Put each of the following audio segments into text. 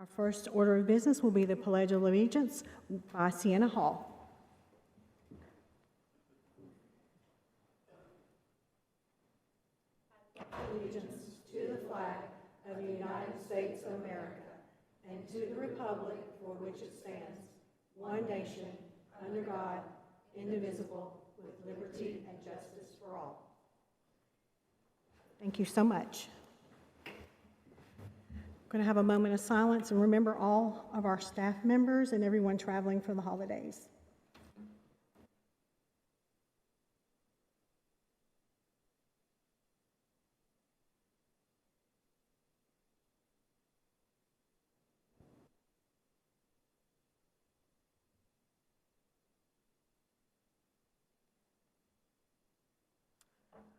Our first order of business will be the Pledge of Allegiance by Sienna Hall. Allegiance to the flag of the United States of America and to the republic for which it stands, one nation, under God, indivisible, with liberty and justice for all. Thank you so much. We're going to have a moment of silence and remember all of our staff members and everyone traveling for the holidays.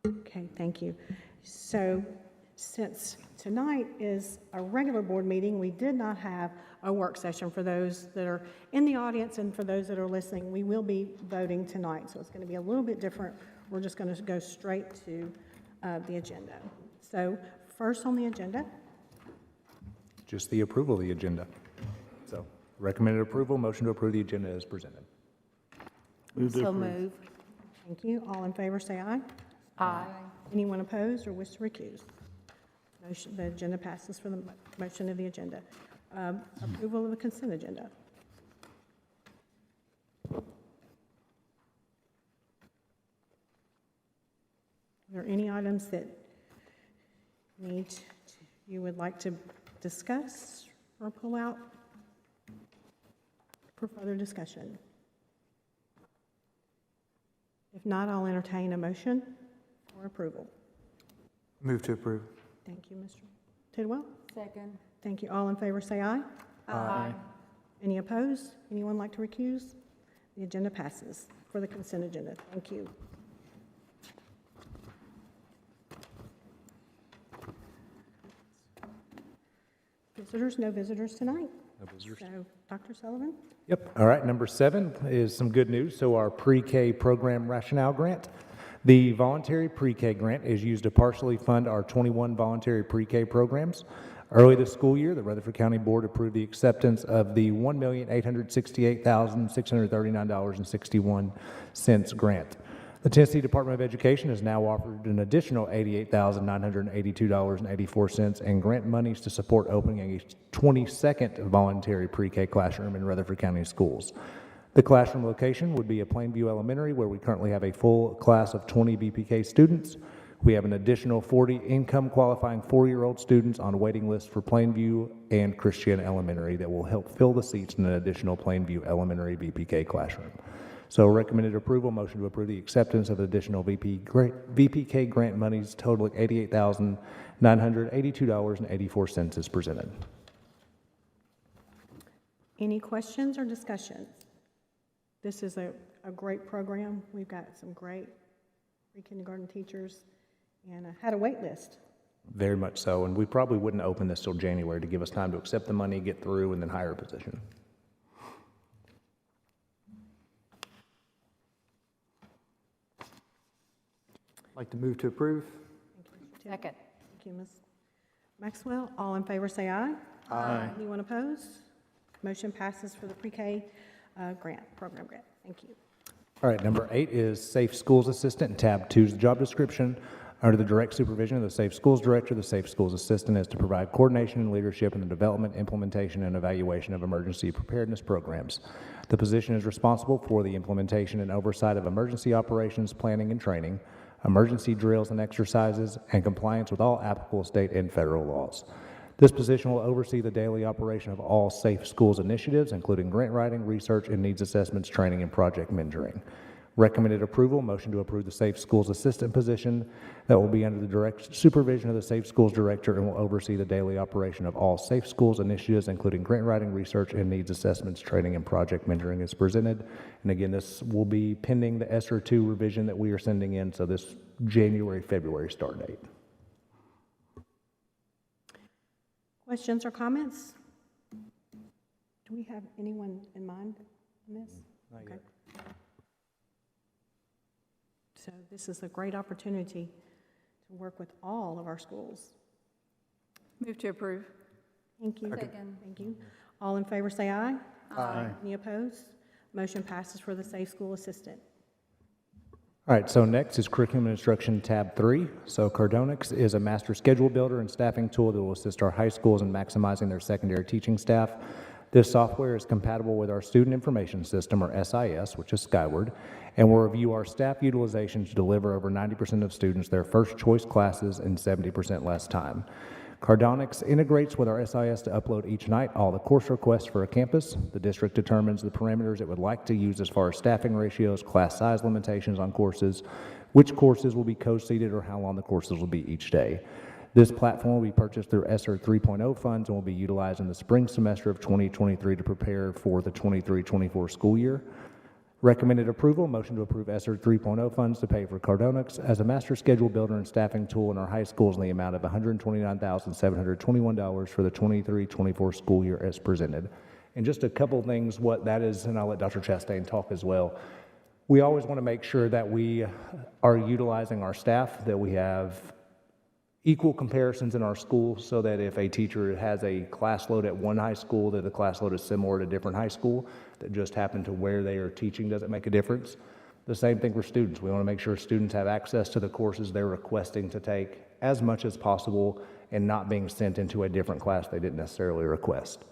Okay, thank you. So since tonight is a regular board meeting, we did not have a work session for those that are in the audience and for those that are listening. We will be voting tonight, so it's going to be a little bit different. We're just going to go straight to the agenda. So first on the agenda. Just the approval of the agenda. So recommended approval, motion to approve the agenda as presented. So move. Thank you. All in favor say aye. Aye. Anyone opposed or wish to recuse? Motion, the agenda passes for the motion of the agenda. Approval of the consent agenda. Are there any items that you would like to discuss or pull out for further discussion? If not, I'll entertain a motion for approval. Move to approve. Thank you, Mr. Tidwell. Second. Thank you. All in favor say aye. Aye. Any opposed? Anyone like to recuse? The agenda passes for the consent agenda. Thank you. Visitors, no visitors tonight. No visitors. So, Dr. Sullivan? Yep. All right. Number 7 is some good news. So our pre-K program rationale grant. The voluntary pre-K grant is used to partially fund our 21 voluntary pre-K programs. Early this school year, the Rutherford County Board approved the acceptance of the $1,868,639.61 grant. The Tennessee Department of Education has now offered an additional $88,982.84 in grant monies to support opening a 22nd voluntary pre-K classroom in Rutherford County schools. The classroom location would be at Plainview Elementary, where we currently have a full class of 20 VPK students. We have an additional 40 income qualifying 4-year-old students on waiting lists for Plainview and Christian Elementary that will help fill the seats in an additional Plainview Elementary VPK classroom. So recommended approval, motion to approve the acceptance of additional VPK grant monies totaling $88,982.84 is presented. Any questions or discussions? This is a great program. We've got some great pre-kindergarten teachers and had a wait list. Very much so, and we probably wouldn't open this till January to give us time to accept the money, get through, and then hire a position. I'd like to move to approve. Second. Thank you, Ms. Maxwell. All in favor say aye. Aye. Anyone opposed? Motion passes for the pre-K program grant. Thank you. All right, number 8 is Safe Schools Assistant, and tab 2 is the job description. Under the direct supervision of the Safe Schools Director, the Safe Schools Assistant is to provide coordination and leadership in the development, implementation, and evaluation of emergency preparedness programs. The position is responsible for the implementation and oversight of emergency operations, planning and training, emergency drills and exercises, and compliance with all applicable state and federal laws. This position will oversee the daily operation of all Safe Schools initiatives, including grant writing, research and needs assessments, training, and project mentoring. Recommended approval, motion to approve the Safe Schools Assistant position that will be under the direct supervision of the Safe Schools Director and will oversee the daily operation of all Safe Schools initiatives, including grant writing, research and needs assessments, training, and project mentoring is presented. And again, this will be pending the ESSER 2 revision that we are sending in, so this January, February start date. Questions or comments? Do we have anyone in mind on this? Not yet. So this is a great opportunity to work with all of our schools. Move to approve. Thank you. Second. Thank you. All in favor, say aye. Aye. Any opposed? Motion passes for the Safe School Assistant. All right, so next is Curriculum and Instruction, tab 3. So Cardonix is a master schedule builder and staffing tool that will assist our high schools in maximizing their secondary teaching staff. This software is compatible with our Student Information System, or SIS, which is Skyward, and will review our staff utilization to deliver over 90% of students their first choice classes in 70% less time. Cardonix integrates with our SIS to upload each night all the course requests for a campus. The district determines the parameters it would like to use as far as staffing ratios, class size limitations on courses, which courses will be co-seated, or how long the courses will be each day. This platform will be purchased through ESSER 3.0 funds and will be utilized in the spring semester of 2023 to prepare for the 23-24 school year. Recommended approval, motion to approve ESSER 3.0 funds to pay for Cardonix as a master schedule builder and staffing tool in our high schools in the amount of $129,721 for the 23-24 school year as presented. And just a couple things what that is, and I'll let Dr. Chastain talk as well. We always want to make sure that we are utilizing our staff, that we have equal comparisons in our school, so that if a teacher has a class load at one high school, that the class load is similar to a different high school, that just happen to where they are teaching doesn't make a difference. The same thing for students. We want to make sure students have access to the courses they're requesting to take as much as possible and not being sent into a different class they didn't necessarily request.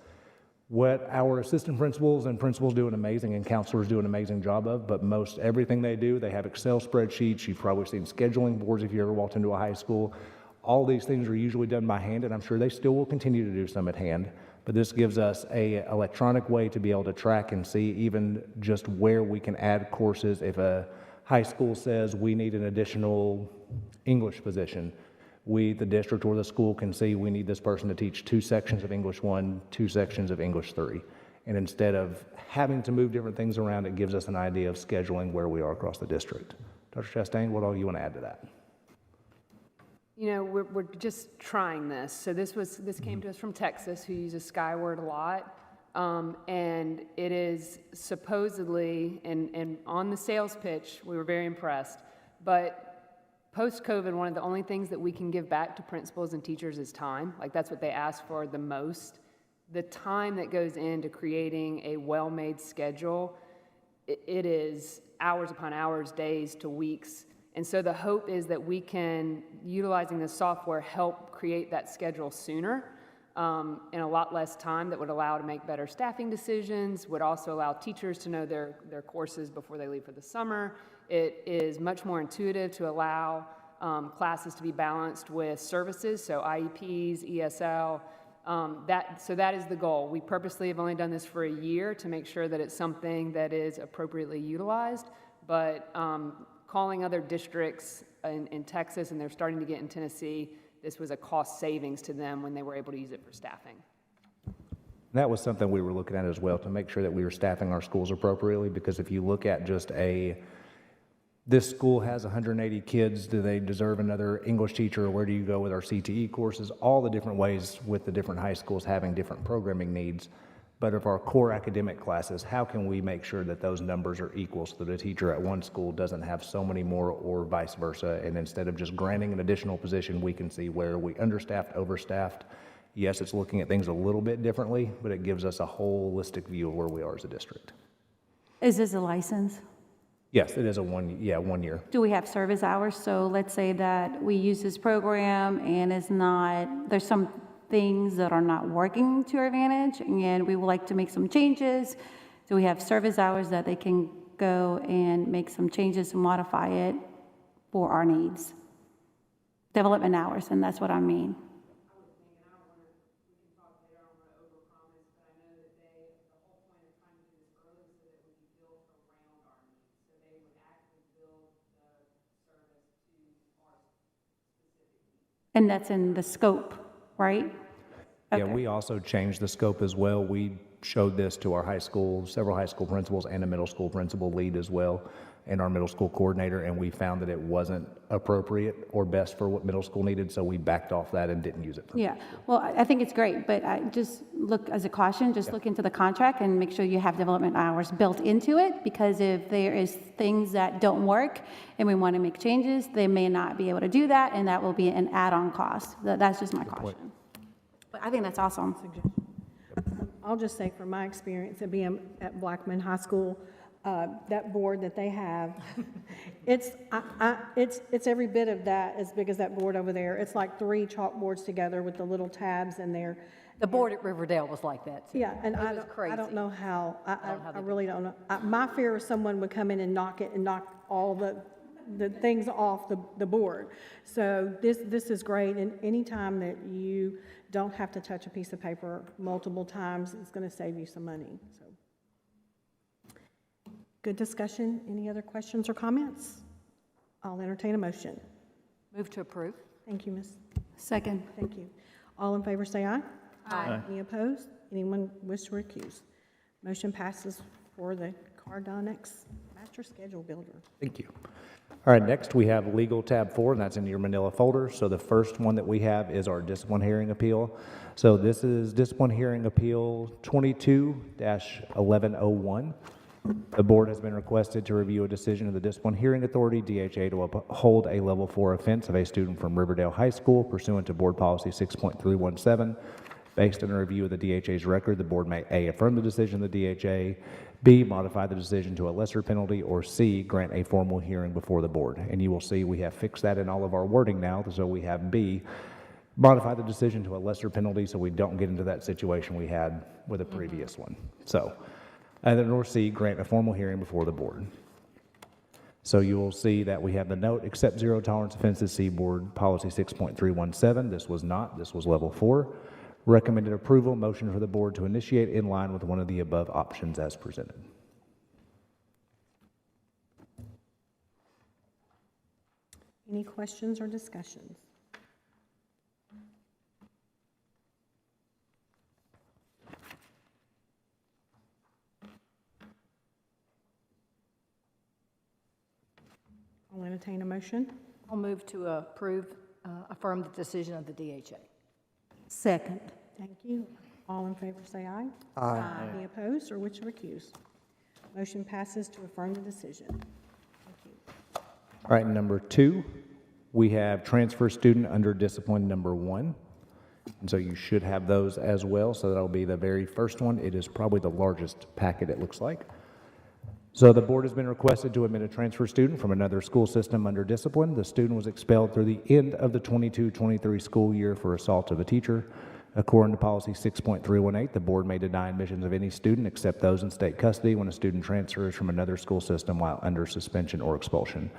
What our assistant principals and principals do an amazing, and counselors do an amazing job of, but most everything they do, they have Excel spreadsheets. You've probably seen scheduling boards if you ever walked into a high school. All these things are usually done by hand, and I'm sure they still will continue to do some at hand, but this gives us an electronic way to be able to track and see even just where we can add courses. If a high school says we need an additional English position, we, the district or the school, can see we need this person to teach 2 sections of English 1, 2 sections of English 3. And instead of having to move different things around, it gives us an idea of scheduling where we are across the district. Dr. Chastain, what all you want to add to that? You know, we're just trying this. So this came to us from Texas, who uses Skyward a lot. And it is supposedly, and on the sales pitch, we were very impressed. But post-COVID, one of the only things that we can give back to principals and teachers is time. Like, that's what they ask for the most. The time that goes into creating a well-made schedule, it is hours upon hours, days to weeks. And so the hope is that we can, utilizing this software, help create that schedule sooner in a lot less time, that would allow to make better staffing decisions, would also allow teachers to know their courses before they leave for the summer. It is much more intuitive to allow classes to be balanced with services, so IEPs, ESL. So that is the goal. We purposely have only done this for a year to make sure that it's something that is appropriately utilized, but calling other districts in Texas, and they're starting to get in Tennessee, this was a cost savings to them when they were able to use it for staffing. That was something we were looking at as well, to make sure that we were staffing our schools appropriately, because if you look at just this school has 180 kids, do they deserve another English teacher, or where do you go with our CTE courses? All the different ways with the different high schools having different programming needs. But of our core academic classes, how can we make sure that those numbers are equal so that a teacher at one school doesn't have so many more, or vice versa? And instead of just granting an additional position, we can see where we understaffed, overstaffed. Yes, it's looking at things a little bit differently, but it gives us a holistic view of where we are as a district. Is this a license? Yes, it is a 1 year. Do we have service hours? So let's say that we use this program and there's some things that are not working to our advantage, and we would like to make some changes. Do we have service hours that they can go and make some changes to modify it for our needs? Development hours, and that's what I mean. And that's in the scope, right? Yeah, Okay. we also changed the scope as well. We showed this to our several high school principals, and a middle school principal lead as well, and our middle school coordinator, and we found that it wasn't appropriate or best for what middle school needed, so we backed off that and didn't use it. Yeah, well, I think it's great, but I just look, as a caution, just look into the contract and make sure you have development hours built into it, because if there is things that don't work and we want to make changes, they may not be able to do that, and that will be an add-on cost. That's just my caution. But I think that's awesome. I'll just say from my experience at being at Blackman High School, that board that they have, it's every bit of that, as big as that board over there. It's like 3 chalkboards together with the little tabs in there. The board at Riverdale was like that, too. Yeah, and It I was don't crazy. know how, don't know how I they do really don't know. My fear is someone would come in and knock all the things off the board. So this is great, and anytime that you don't have to touch a piece of paper multiple times, it's going to save you some money, so. Good discussion. Any other questions or comments? I'll entertain a motion. Move to approve. Thank you, Ms. Second. Thank you. All in favor, say aye. Aye. Any opposed? Anyone wish to recuse? Motion passes for the Cardonics Master Schedule Builder. Thank you. All right, next we have legal tab 4, and that's in your manila folder. So the first one that we have is our discipline hearing appeal. So this is discipline hearing appeal 22-1101. The board has been requested to review a decision of the Discipline Hearing Authority, DHA, to uphold a level 4 offense of a student from Riverdale High School pursuant to Board Policy 6.317. Based on a review of the DHA's record, the board may A, affirm the decision of the DHA, B, modify the decision to a lesser penalty, or C, grant a formal hearing before the board. And you will see we have fixed that in all of our wording now, so we have B, modify the decision to a lesser penalty so we don't get into that situation we had with the previous one. So, and then or C, grant a formal hearing before the board. So you will see that we have the note, accept zero tolerance offenses, C, Board Policy 6.317. This was not, this was level 4. Recommended approval, motion for the board to initiate in line with one of the above options as presented. Any questions or discussions? I'll entertain a motion. I'll move to affirm the decision of the DHA. Second. Thank you. All in favor, say aye. Aye. Any opposed or wish to recuse? Motion passes to affirm the decision. Thank you. All right, number 2, we have transfer student under discipline number 1. And so you should have those as well. So that'll be the very first one. It is probably the largest packet, it looks like. So the board has been requested to admit a transfer student from another school system under discipline. The student was expelled through the end of the 22-23 school year for assault of a teacher. According to Policy 6.318, the board may deny admissions of any student except those in state custody when a student transfers from another school system while under suspension or expulsion.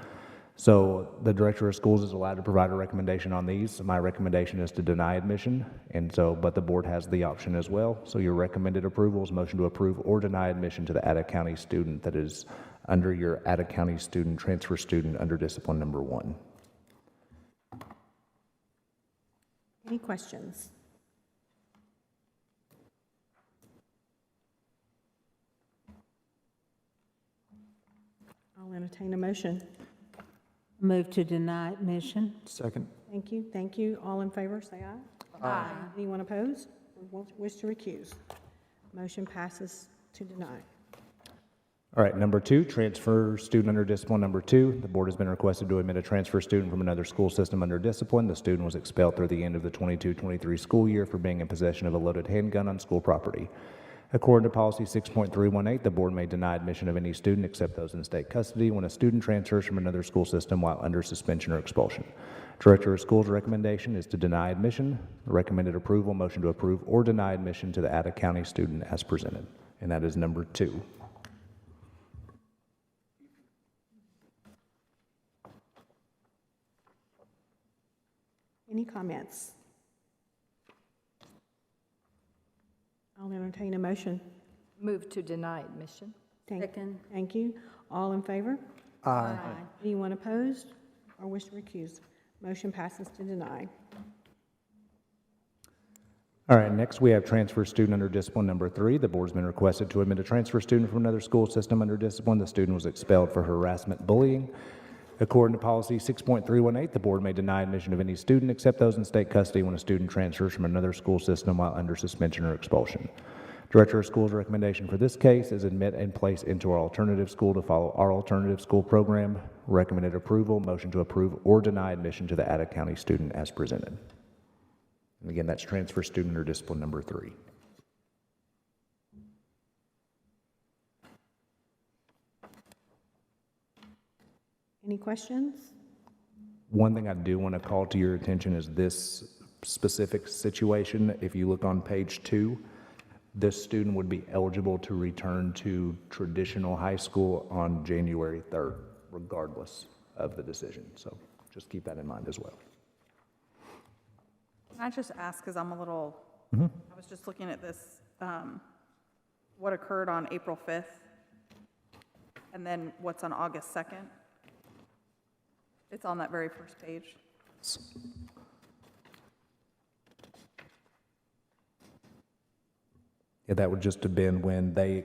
So the director of schools is allowed to provide a recommendation on these. My recommendation is to deny admission, but the board has the option as well. So your recommended approval is motion to approve or deny admission to the Ada County student that is under your Ada County student, transfer student under discipline number 1. Any questions? I'll entertain a motion. Move to deny admission. Second. Thank you. Thank you. All in favor, say aye. Aye. Anyone opposed or wish to recuse? Motion passes to deny. All right, number 2, transfer student under discipline number 2. The board has been requested to admit a transfer student from another school system under discipline. The student was expelled through the end of the 22-23 school year for being in possession of a loaded handgun on school property. According to Policy 6.318, the board may deny admission of any student except those in state custody when a student transfers from another school system while under suspension or expulsion. Director of Schools' recommendation is to deny admission. Recommended approval, motion to approve or deny admission to the Ada County student as presented. And that is number 2. Any comments? I'll entertain a motion. Move to deny admission. Thank you. All in favor? Aye. Anyone opposed or wish to recuse? Motion passes to deny. All right, next we have transfer student under discipline number 3. The board's been requested to admit a transfer student from another school system under discipline. The student was expelled for harassment, bullying. According to Policy 6.318, the board may deny admission of any student except those in state custody when a student transfers from another school system while under suspension or expulsion. Director of Schools' recommendation for this case is admit and place into our alternative school to follow our alternative school program. Recommended approval, motion to approve or deny admission to the Ada County student as presented. And again, that's transfer student or discipline number 3. Any questions? One thing I do want to call to your attention is this specific situation. If you look on page 2, this student would be eligible to return to traditional high school on January 3rd, regardless of the decision. So just keep that in mind as well. Can I just ask, because I'm a little, Mm-hmm. I was just looking at this, what occurred on April 5th, and then what's on August 2nd? It's on that very first page. Yeah, that would just have been when they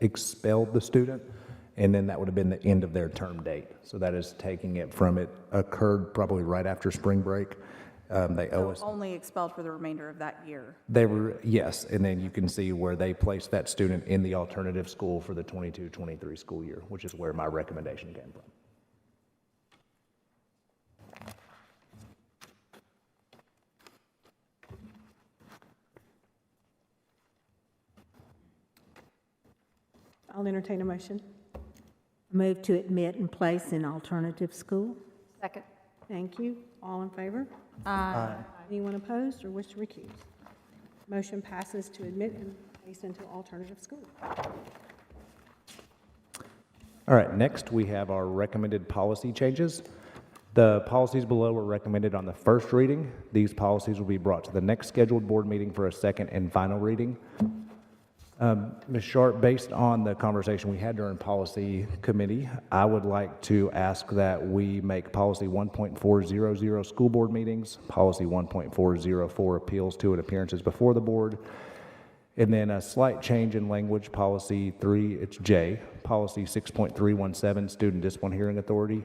expelled the student, and then that would have been the end of their term date. So that is taking it from it occurred probably right after spring break. They owe us. So only expelled for the remainder of that year. They were, yes, and then you can see where they placed that student in the alternative school for the 22-23 school year, which is where my recommendation came from. I'll entertain a motion. Move to admit and place in alternative school. Second. Thank you. All in favor? Aye. Anyone opposed or wish to recuse? Motion passes to admit and place into alternative school. All right, next we have our recommended policy changes. The policies below were recommended on the first reading. These policies will be brought to the next scheduled board meeting for a second and final reading. Ms. Sharp, based on the conversation we had during policy committee, I would like to ask that we make policy 1.400 school board meetings, policy 1.404 appeals to and appearances before the board, and then a slight change in language, policy 3, it's J, policy 6.317 student discipline hearing authority.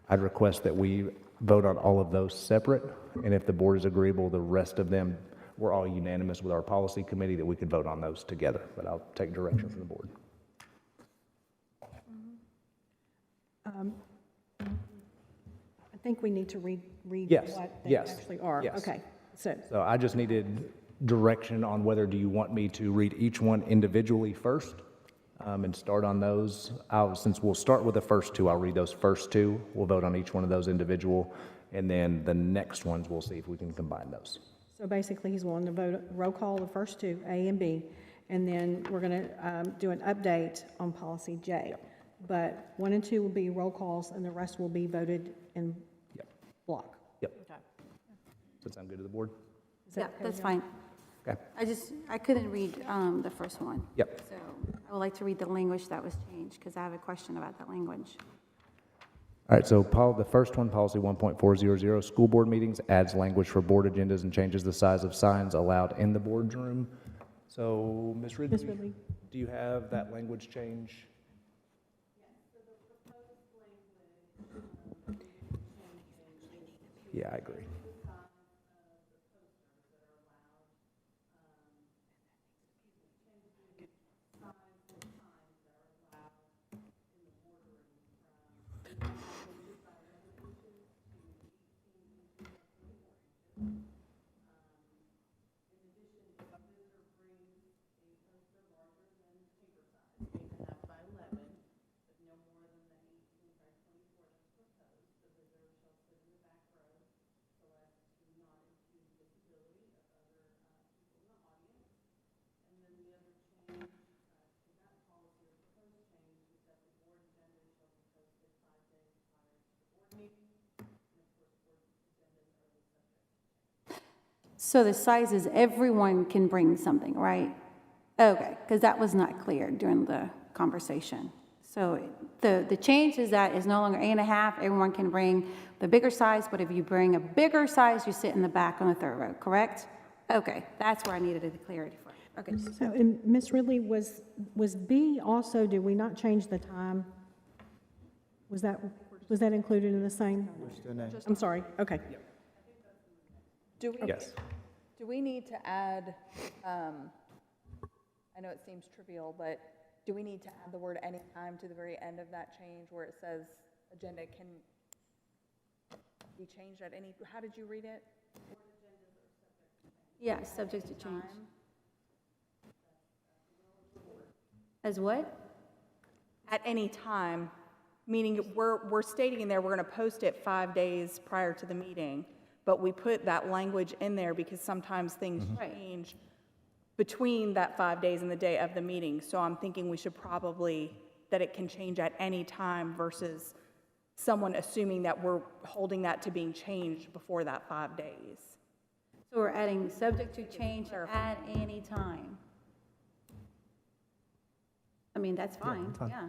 I'd request that we vote on all of those separate, and if the board is agreeable, the rest of them, we're all unanimous with our policy committee that we could vote on those together, but I'll take direction from the board. I think we need to read Yes, what they yes, actually are. yes. Okay, so, So I just needed direction on whether do you want me to read each one individually first and start on those. Since we'll start with the first two, I'll read those first two. We'll vote on each one of those individual, and then the next ones, we'll see if we can combine those. so basically, he's wanting to vote, roll call the first two, A and B, and then we're going to do an update on policy J. But 1 and 2 will be roll calls, and the rest will be voted in Yep. block. Yep. Does that sound good to the board? Is that Yeah, okay that's with fine. Okay. I couldn't read the first one. Yep. So I would like to read the language that was changed, because I have a question about that language. All right, so the first one, policy 1.400, school board meetings, adds language for board agendas and changes the size of signs allowed in the boardroom. So, Ms. Ridley? Ms. Ridley? Do you have that language change? Yeah, I agree. So the size is everyone can bring something, right? Okay, because that was not clear during the conversation. So the change is that it's no longer 8.5, everyone can bring the bigger size, but if you bring a bigger size, you sit in the back on the third row, correct? Okay, that's where I needed the clarity for. Okay. So, and Ms. Ridley, was B also, did we not change the time? Was that included in the same? I'm sorry, okay. Do we, Yes. do we need to add, I know it seems trivial, but do we need to add the word anytime to the very end of that change where it says agenda can be changed at any, how did you read it? Yeah, subject to change. As what? At any time, meaning we're stating in there, we're going to post it 5 days prior to the meeting, but we put that language in there because sometimes things Right. change between that 5 days and the day of the meeting. So I'm thinking we should probably, that it can change at any time versus someone assuming that we're holding that to being changed before that 5 days. So we're adding subject to change at any time. I mean, that's fine, fine. yeah.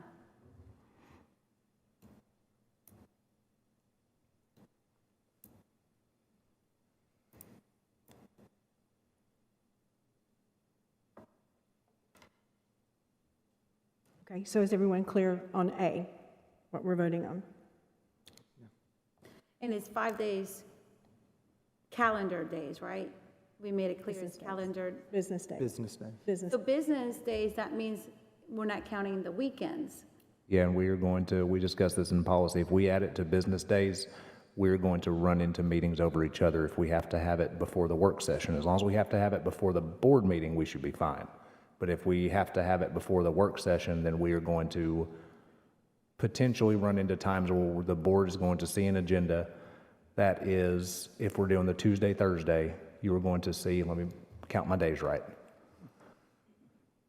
Okay, so is everyone clear on A, what we're voting on? And it's 5 days, calendar days, right? We made it clear Business it's days. calendar. Business days. Business day. Business. So business days, that means we're not counting the weekends. Yeah, and we are going to, we discussed this in policy, if we add it to business days, we're going to run into meetings over each other if we have to have it before the work session. As long as we have to have it before the board meeting, we should be fine. But if we have to have it before the work session, then we are going to potentially run into times where the board is going to see an agenda that is, if we're doing the Tuesday, Thursday, you are going to see, let me count my days right.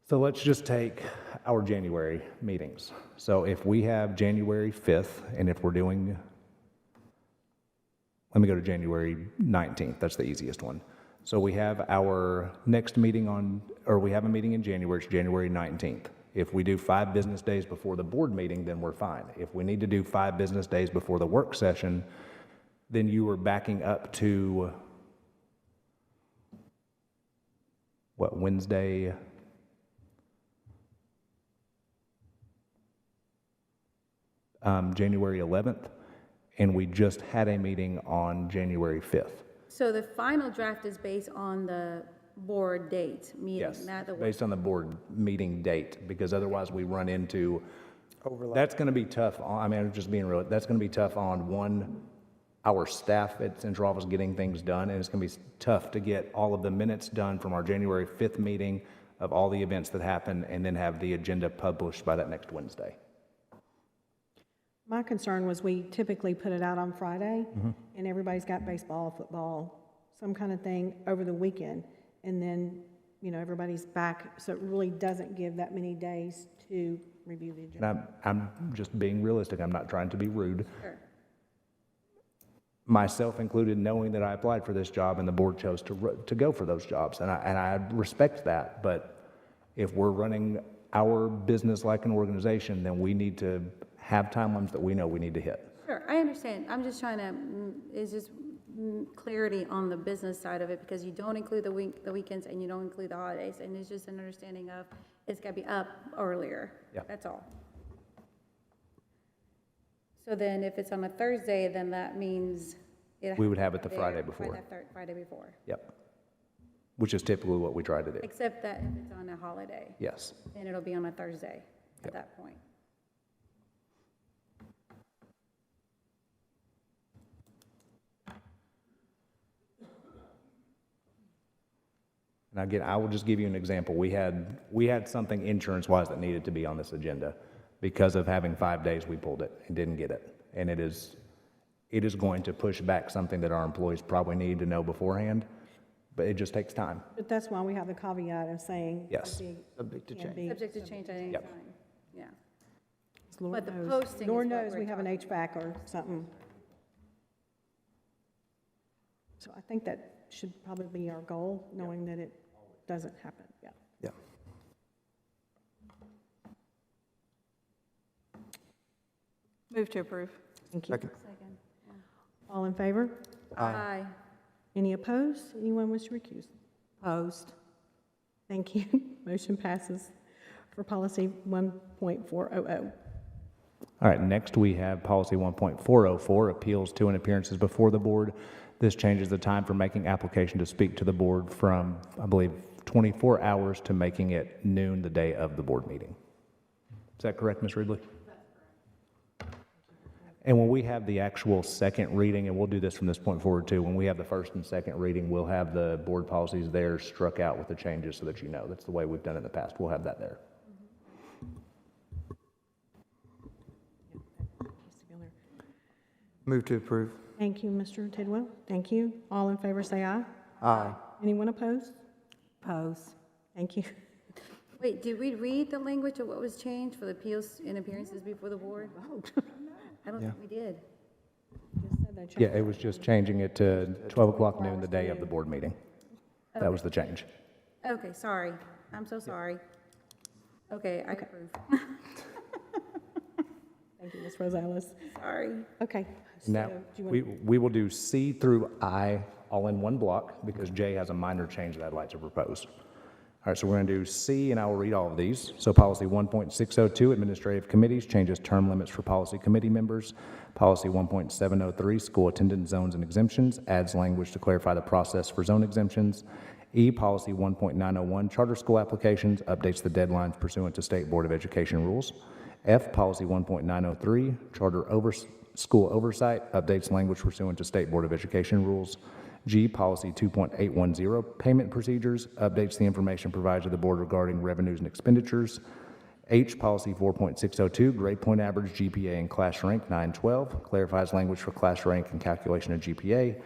So let's just take our January meetings. So if we have January 5th, and if we're doing, let me go to January 19th, that's the easiest one. So we have our next meeting on, or we have a meeting in January, it's January 19th. If we do 5 business days before the board meeting, then we're fine. If we need to do 5 business days before the work session, then you are backing up to, what, Wednesday? January 11th, and we just had a meeting on January 5th. So the final draft is based on the board date meeting, Yes, not the work. based on the board meeting date, because otherwise we run into, that's going to be tough, I mean, I'm just being real, that's going to be tough on, one, our staff at central office getting things done, and it's going to be tough to get all of the minutes done from our January 5th meeting of all the events that happened, and then have the agenda published by that next Wednesday. My concern was we typically put it out on Friday, and everybody's got baseball, football, some kind of thing over the weekend, and then, you know, everybody's back, so it really doesn't give that many days to review the And agenda. I'm just being realistic, I'm not trying to be rude. Sure. Myself included, knowing that I applied for this job and the board chose to go for those jobs, and I respect that, but if we're running our business like an organization, then we need to have timelines that we know we need to hit. Sure, I understand. I'm just trying to, it's just clarity on the business side of it, because you don't include the weekends and you don't include the holidays, and it's just an understanding of it's got to be up earlier. Yeah. That's all. So then if it's on a Thursday, then that means it. We would have it has to the be Friday there by before. that Friday before, Yep. Which is typically what we try to do. except that if it's on a holiday, Yes. then it'll be on a Thursday Yep. at that point. And again, I will just give you an example. We had something insurance-wise that needed to be on this agenda. Because of having 5 days, we pulled it and didn't get it. And it is going to push back something that our employees probably need to know beforehand, but it just takes time. But that's why we have the caveat of saying. Yes. the- Subject to can change. be- Subject to change at any Yep. time, yeah. Lord But the knows- posting is Lord what knows we're we have an talking HVAC or something. So I think that should probably be our goal, knowing that it doesn't happen, yeah. Yeah. Move to approve. Thank you. Second. Second. All in favor? Aye. Any opposed? Anyone wish to recuse? Opposed. Thank you. Motion passes for policy 1.400. All right, next we have policy 1.404, appeals to and appearances before the board. This changes the time for making application to speak to the board from, I believe, 24 hours to making it noon the day of the board meeting. Is that correct, Ms. Ridley? And when we have the actual second reading, and we'll do this from this point forward too, when we have the first and second reading, we'll have the board policies there struck out with the changes so that you know. That's the way we've done it in the past. We'll have that there. Move to approve. Thank you, Mr. Tidwell. Thank you. All in favor, say aye. Aye. Anyone opposed? Oppose. Thank you. Wait, did we read the language of what was changed for the appeals and appearances before the board? I don't think we did. Yeah, it was just changing it to 12 o'clock noon the day of the board meeting. That was the change. Okay, sorry. I'm so sorry. Okay, I approve. Thank you, Ms. Rosales. Sorry. Okay. so Now, do you want- we will do C through I all in one block because J has a minor change that I'd like to propose. All right, so we're going to do C, and I will read all of these. So policy 1.602, administrative committees, changes term limits for policy committee members. Policy 1.703, school attendance zones and exemptions, adds language to clarify the process for zone exemptions. E, policy 1.901, charter school applications, updates the deadlines pursuant to State Board of Education rules. F, policy 1.903, school oversight, updates language pursuant to State Board of Education rules. G, policy 2.810, payment procedures, updates the information provided to the board regarding revenues and expenditures. H, policy 4.602, grade point average, GPA, and class rank 912, clarifies language for class rank and calculation of GPA.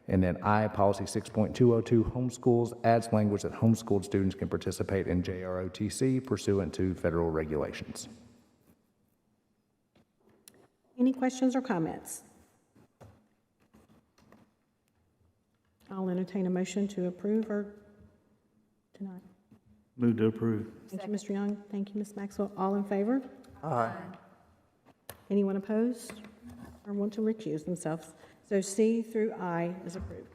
And then I, policy 6.202, homeschools, adds language that homeschooled students can participate in JROTC pursuant to federal regulations. Any questions or comments? I'll entertain a motion to approve or tonight. Move to approve. Thank you, Mr. Young. Thank you, Ms. Maxwell. All in favor? Aye. Anyone opposed or want to recuse themselves? So C through I is approved.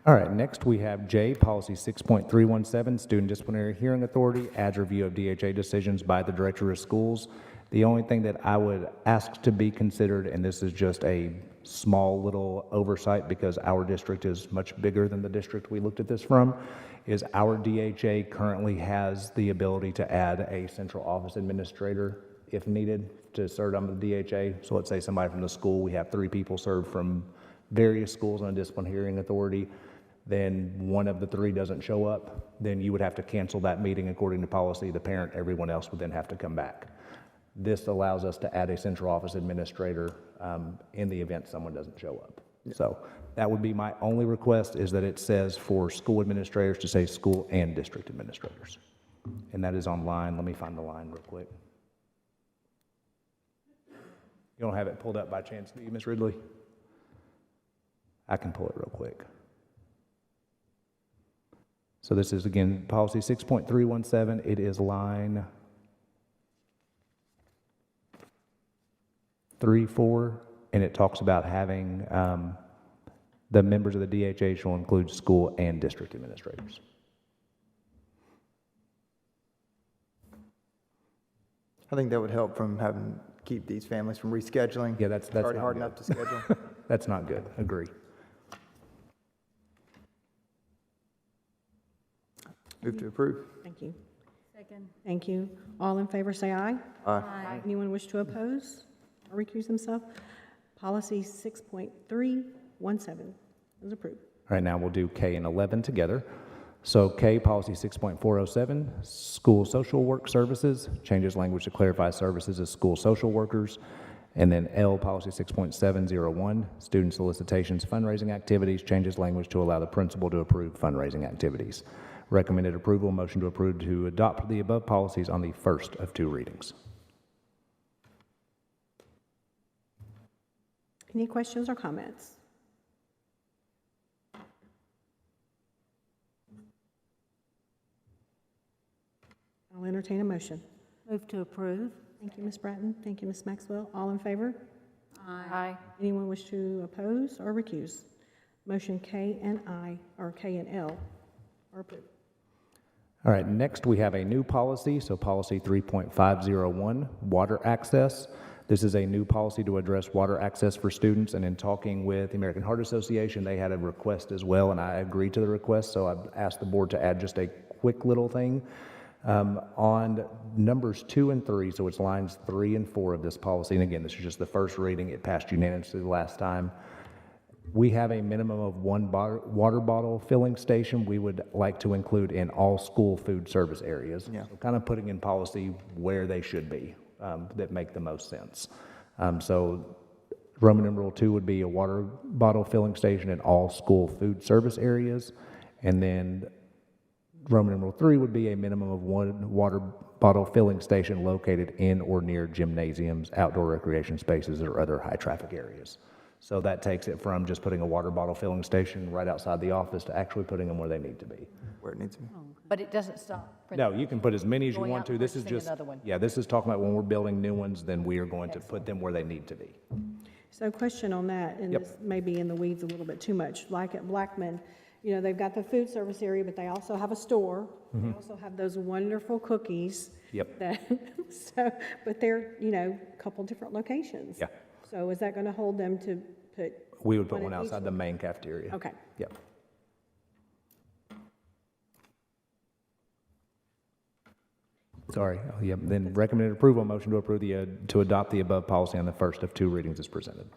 All right, next we have J, policy 6.317, student disciplinary hearing authority, adds review of DHA decisions by the director of schools. The only thing that I would ask to be considered, and this is just a small little oversight because our district is much bigger than the district we looked at this from, is our DHA currently has the ability to add a central office administrator if needed to serve on the DHA. So let's say somebody from the school, we have 3 people served from various schools on a discipline hearing authority, then one of the 3 doesn't show up, then you would have to cancel that meeting according to policy. The parent, everyone else would then have to come back. This allows us to add a central office administrator in the event someone doesn't show up. So that would be my only request, is that it says for school administrators to say school and district administrators. And that is online. Let me find the line real quick. You don't have it pulled up by chance, do you, Ms. Ridley? I can pull it real quick. So this is, again, policy 6.317. It is line 3-4, and it talks about having the members of the DHA shall include school and district administrators. I think that would help from having, keep these families from rescheduling. Yeah, that's Already not hard good. enough to schedule. That's not good. Agree. Move to approve. Thank you. Second. Thank you. All in favor, say aye. Aye. Anyone wish to oppose or recuse themselves? Policy 6.317 is approved. All right, now we'll do K and 11 together. So K, policy 6.407, school social work services, changes language to clarify services as school social workers. And then L, policy 6.701, student solicitations, fundraising activities, changes language to allow the principal to approve fundraising activities. Recommended approval, motion to approve to adopt the above policies on the first of 2 readings. Any questions or comments? I'll entertain a motion. Move to approve. Thank you, Ms. Bratton. Thank you, Ms. Maxwell. All in favor? Aye. Anyone wish to oppose or recuse? Motion K and I, or K and L, are approved. All right, next we have a new policy, so policy 3.501, water access. This is a new policy to address water access for students, and in talking with the American Heart Association, they had a request as well, and I agreed to the request, so I've asked the board to add just a quick little thing. On numbers 2 and 3, so it's lines 3 and 4 of this policy, and again, this is just the first reading, it passed unanimously last time. We have a minimum of one water bottle filling station we would like to include in all school food service areas. Yeah. So kind of putting in policy where they should be, that make the most sense. So Roman numeral 2 would be a water bottle filling station in all school food service areas. And then Roman numeral 3 would be a minimum of one water bottle filling station located in or near gymnasiums, outdoor recreation spaces, or other high-traffic areas. So that takes it from just putting a water bottle filling station right outside the office to actually putting them where they need to be. Where it needs to be. But it doesn't stop. for No, you can put as many as you Going want out to. and This is purchasing just, another one. yeah, this is talking about when we're building new ones, then we are going to put them where they need to be. So question on that, and Yep. this may be in the weeds a little bit too much, like at Blackman, you know, they've got the food service area, but they also have a store. They also have those wonderful cookies. Yep. That, so, but they're, you know, a couple different locations. Yeah. So is that going to hold them to put? We would put in one each outside the main cafeteria. Okay. Yep. Sorry, oh, yep, then recommended approval, motion to approve to adopt the above policy on the first of 2 readings as presented.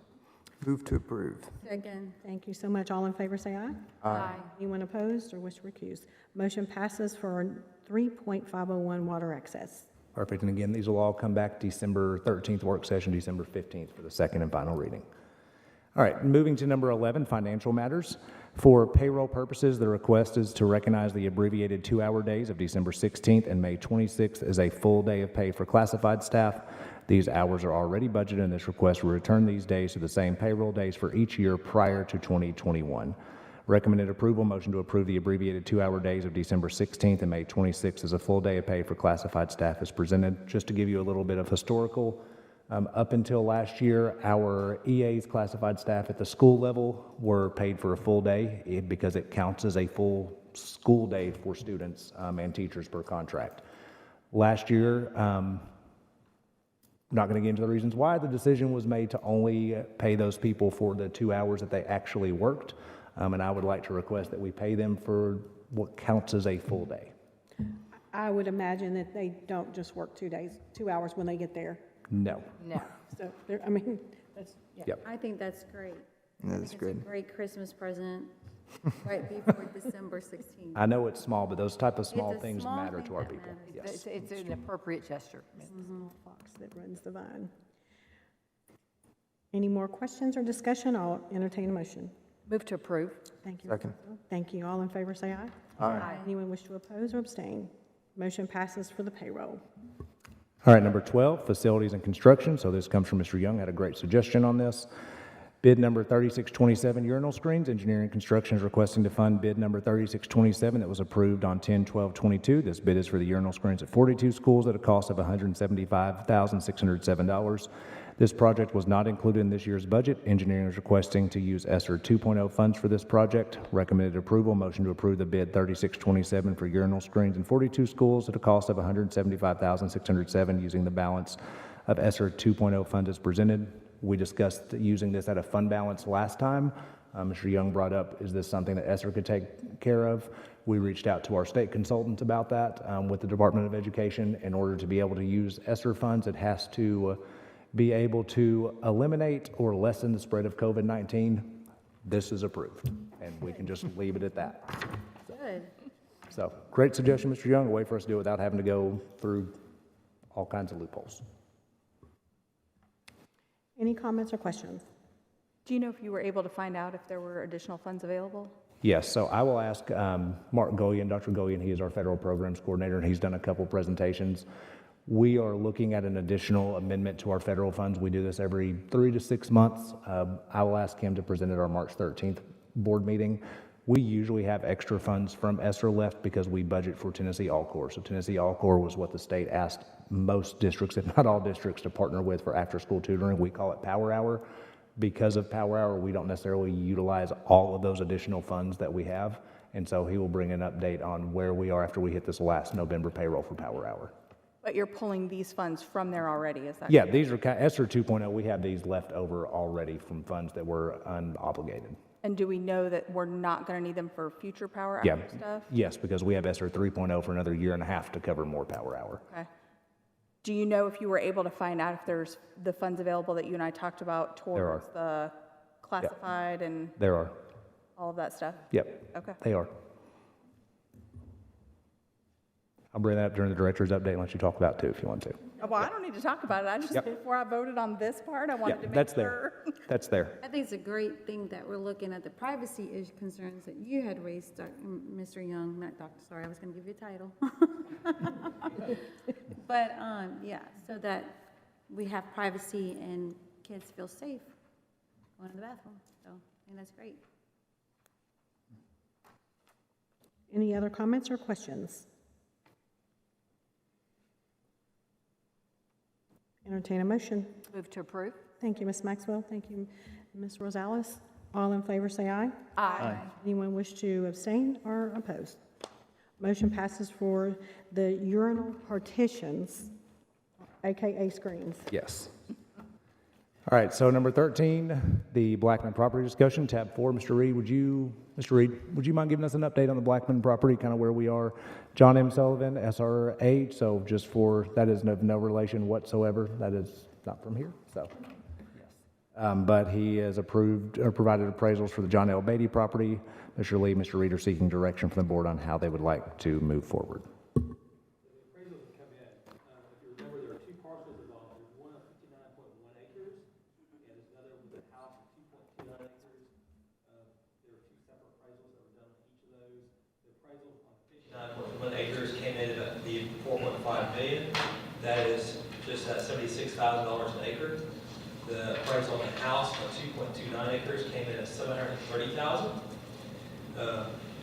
Move to approve. Second. Thank you so much. All in favor, say aye. Aye. Anyone opposed or wish to recuse? Motion passes for 3.501 water excess. Perfect, and again, these will all come back December 13th work session, December 15th for the second and final reading. All right, moving to number 11, financial matters. For payroll purposes, the request is to recognize the abbreviated 2-hour days of December 16th and May 26th as a full day of pay for classified staff. These hours are already budgeted, and this request will return these days to the same payroll days for each year prior to 2021. Recommended approval, motion to approve the abbreviated 2-hour days of December 16th and May 26th as a full day of pay for classified staff is presented. Just to give you a little bit of historical, up until last year, our EAs, classified staff at the school level, were paid for a full day because it counts as a full school day for students and teachers per contract. Last year, not going to get into the reasons why, the decision was made to only pay those people for the 2 hours that they actually worked, and I would like to request that we pay them for what counts as a full day. I would imagine that they don't just work 2 hours when they get there. No. No. So, I mean, that's, yeah. Yep. I think that's great. That is It's a good. great Christmas present right before December 16th. I know it's small, but those type of small It's a things small matter thing to our that people. matters. Yes. It's an appropriate gesture. Small fox that runs the vine. Any more questions or discussion? I'll entertain a motion. Move to approve. Thank you. Second. Thank you. All in favor, say aye. Aye. Anyone wish to oppose or abstain? Motion passes for the payroll. All right, number 12, facilities and construction. So this comes from Mr. Young, had a great suggestion on this. Bid number 3627, urinal screens. Engineering Construction is requesting to fund bid number 3627 that was approved on 10/12/22. This bid is for the urinal screens at 42 schools at a cost of $175,607. This project was not included in this year's budget. Engineering is requesting to use ESSER 2.0 funds for this project. Recommended approval, motion to approve the bid 3627 for urinal screens in 42 schools at a cost of $175,607 using the balance of ESSER 2.0 funds as presented. We discussed using this at a fund balance last time. Mr. Young brought up, is this something that ESSER could take care of? We reached out to our state consultant about that with the Department of Education. In order to be able to use ESSER funds, it has to be able to eliminate or lessen the spread of COVID-19. This is approved, and we can just leave it at that. Good. So, great suggestion, Mr. Young, a way for us to do it without having to go through all kinds of loopholes. Any comments or questions? Do you know if you were able to find out if there were additional funds available? Yes, so I will ask Mark Golian, Dr. Golian, he is our federal programs coordinator, and he's done a couple presentations. We are looking at an additional amendment to our federal funds. We do this every 3 to 6 months. I will ask him to present at our March 13th board meeting. We usually have extra funds from ESSER left because we budget for Tennessee All-Core. So Tennessee All-Core was what the state asked most districts, if not all districts, to partner with for after-school tutoring. We call it Power Hour. Because of Power Hour, we don't necessarily utilize all of those additional funds that we have. And so he will bring an update on where we are after we hit this last November payroll for Power Hour. But you're pulling these funds from there already, is that? Yeah, these are ESSER 2.0. We have these left over already from funds that were unobligated. And do we know that we're not going to need them for future power Yeah. hour stuff? Yes, because we have ESSER 3.0 for another year and a half to cover more power hour. Okay. Do you know if you were able to find out if there's the funds available that you and I talked about There are. towards the classified and There are. all of that stuff? Yep. Okay. They are. I'll bring that up during the director's update and let you talk about it too if you want to. Well, I don't need to talk about it. I just, Yep. before I voted on this part, I wanted to Yeah, make that's sure. there. That's there. I think it's a great thing that we're looking at the privacy issue concerns that you had raised, Mr. Young, not Doctor, sorry, I was gonna give you a title. But, yeah, so that we have privacy and kids feel safe going to the bathroom, so, and that's great. Any other comments or questions? Entertain a motion. Move to approve? Thank you, Ms. Maxwell. Thank you, Ms. Rosales. All in favor, say aye. Aye. Anyone wish to abstain or oppose? Motion passes for the urinal partitions, AKA screens. Yes. All right, so number 13, the Blackman property discussion, tab 4. Mr. Reed, would you mind giving us an update on the Blackman property, kind of where we are? John M. Sullivan, SRA, so just for, that is of no relation whatsoever. That is not from here, so. But he has approved, or provided appraisals for the John L. Beatty property. Mr. Lee, Mr. Reed are seeking direction from the board on how they would like to move forward. Appraisals have come in. If you remember, there are two parcels involved. There's one of 59.1 acres, and there's another with a house of 2.29 acres. There are two separate appraisals that were done on each of those. The appraisal on 59.1 acres came in at the 4.5 million. That is just at $76,000 an acre. The appraisal on the house on 2.29 acres came in at $730,000.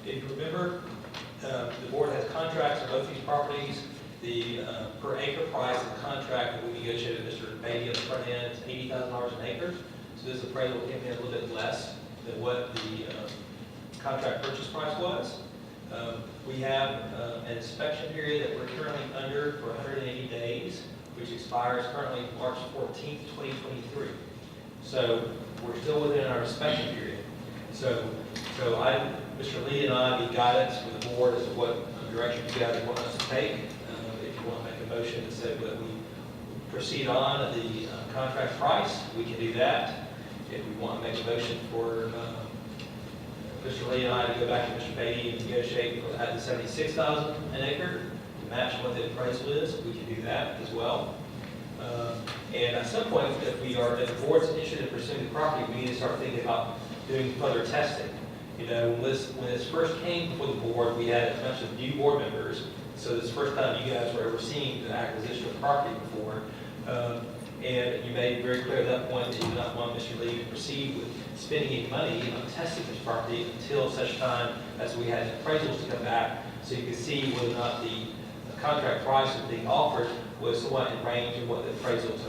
If you remember, the board has contracts for both these properties. The per acre price of the contract that we negotiated with Mr. Beatty on the front end is $80,000 an acre. So this appraisal came in a little bit less than what the contract purchase price was. We have an inspection period that we're currently under for 180 days, which expires currently March 14th, 2023. So we're still within our inspection period. So Mr. Lee and I need guidance from the board as to what direction you guys want us to take. If you want to make a motion to say that we proceed on at the contract price, we can do that. If we want to make a motion for Mr. Lee and I to go back to Mr. Beatty and negotiate at the $76,000 an acre to match what the appraisal is, we can do that as well. And at some point, if the board's interested in pursuing the property, we need to start thinking about doing further testing. You know, when this first came before the board, we had a bunch of new board members. So this is the first time you guys were ever seeing the acquisition of property before. And you made very clear at that point that you did not want Mr. Lee to proceed with spending any money on testing this property until such time as we had appraisals to come back, so you could see whether or not the contract price that being offered was somewhat in range of what the appraisals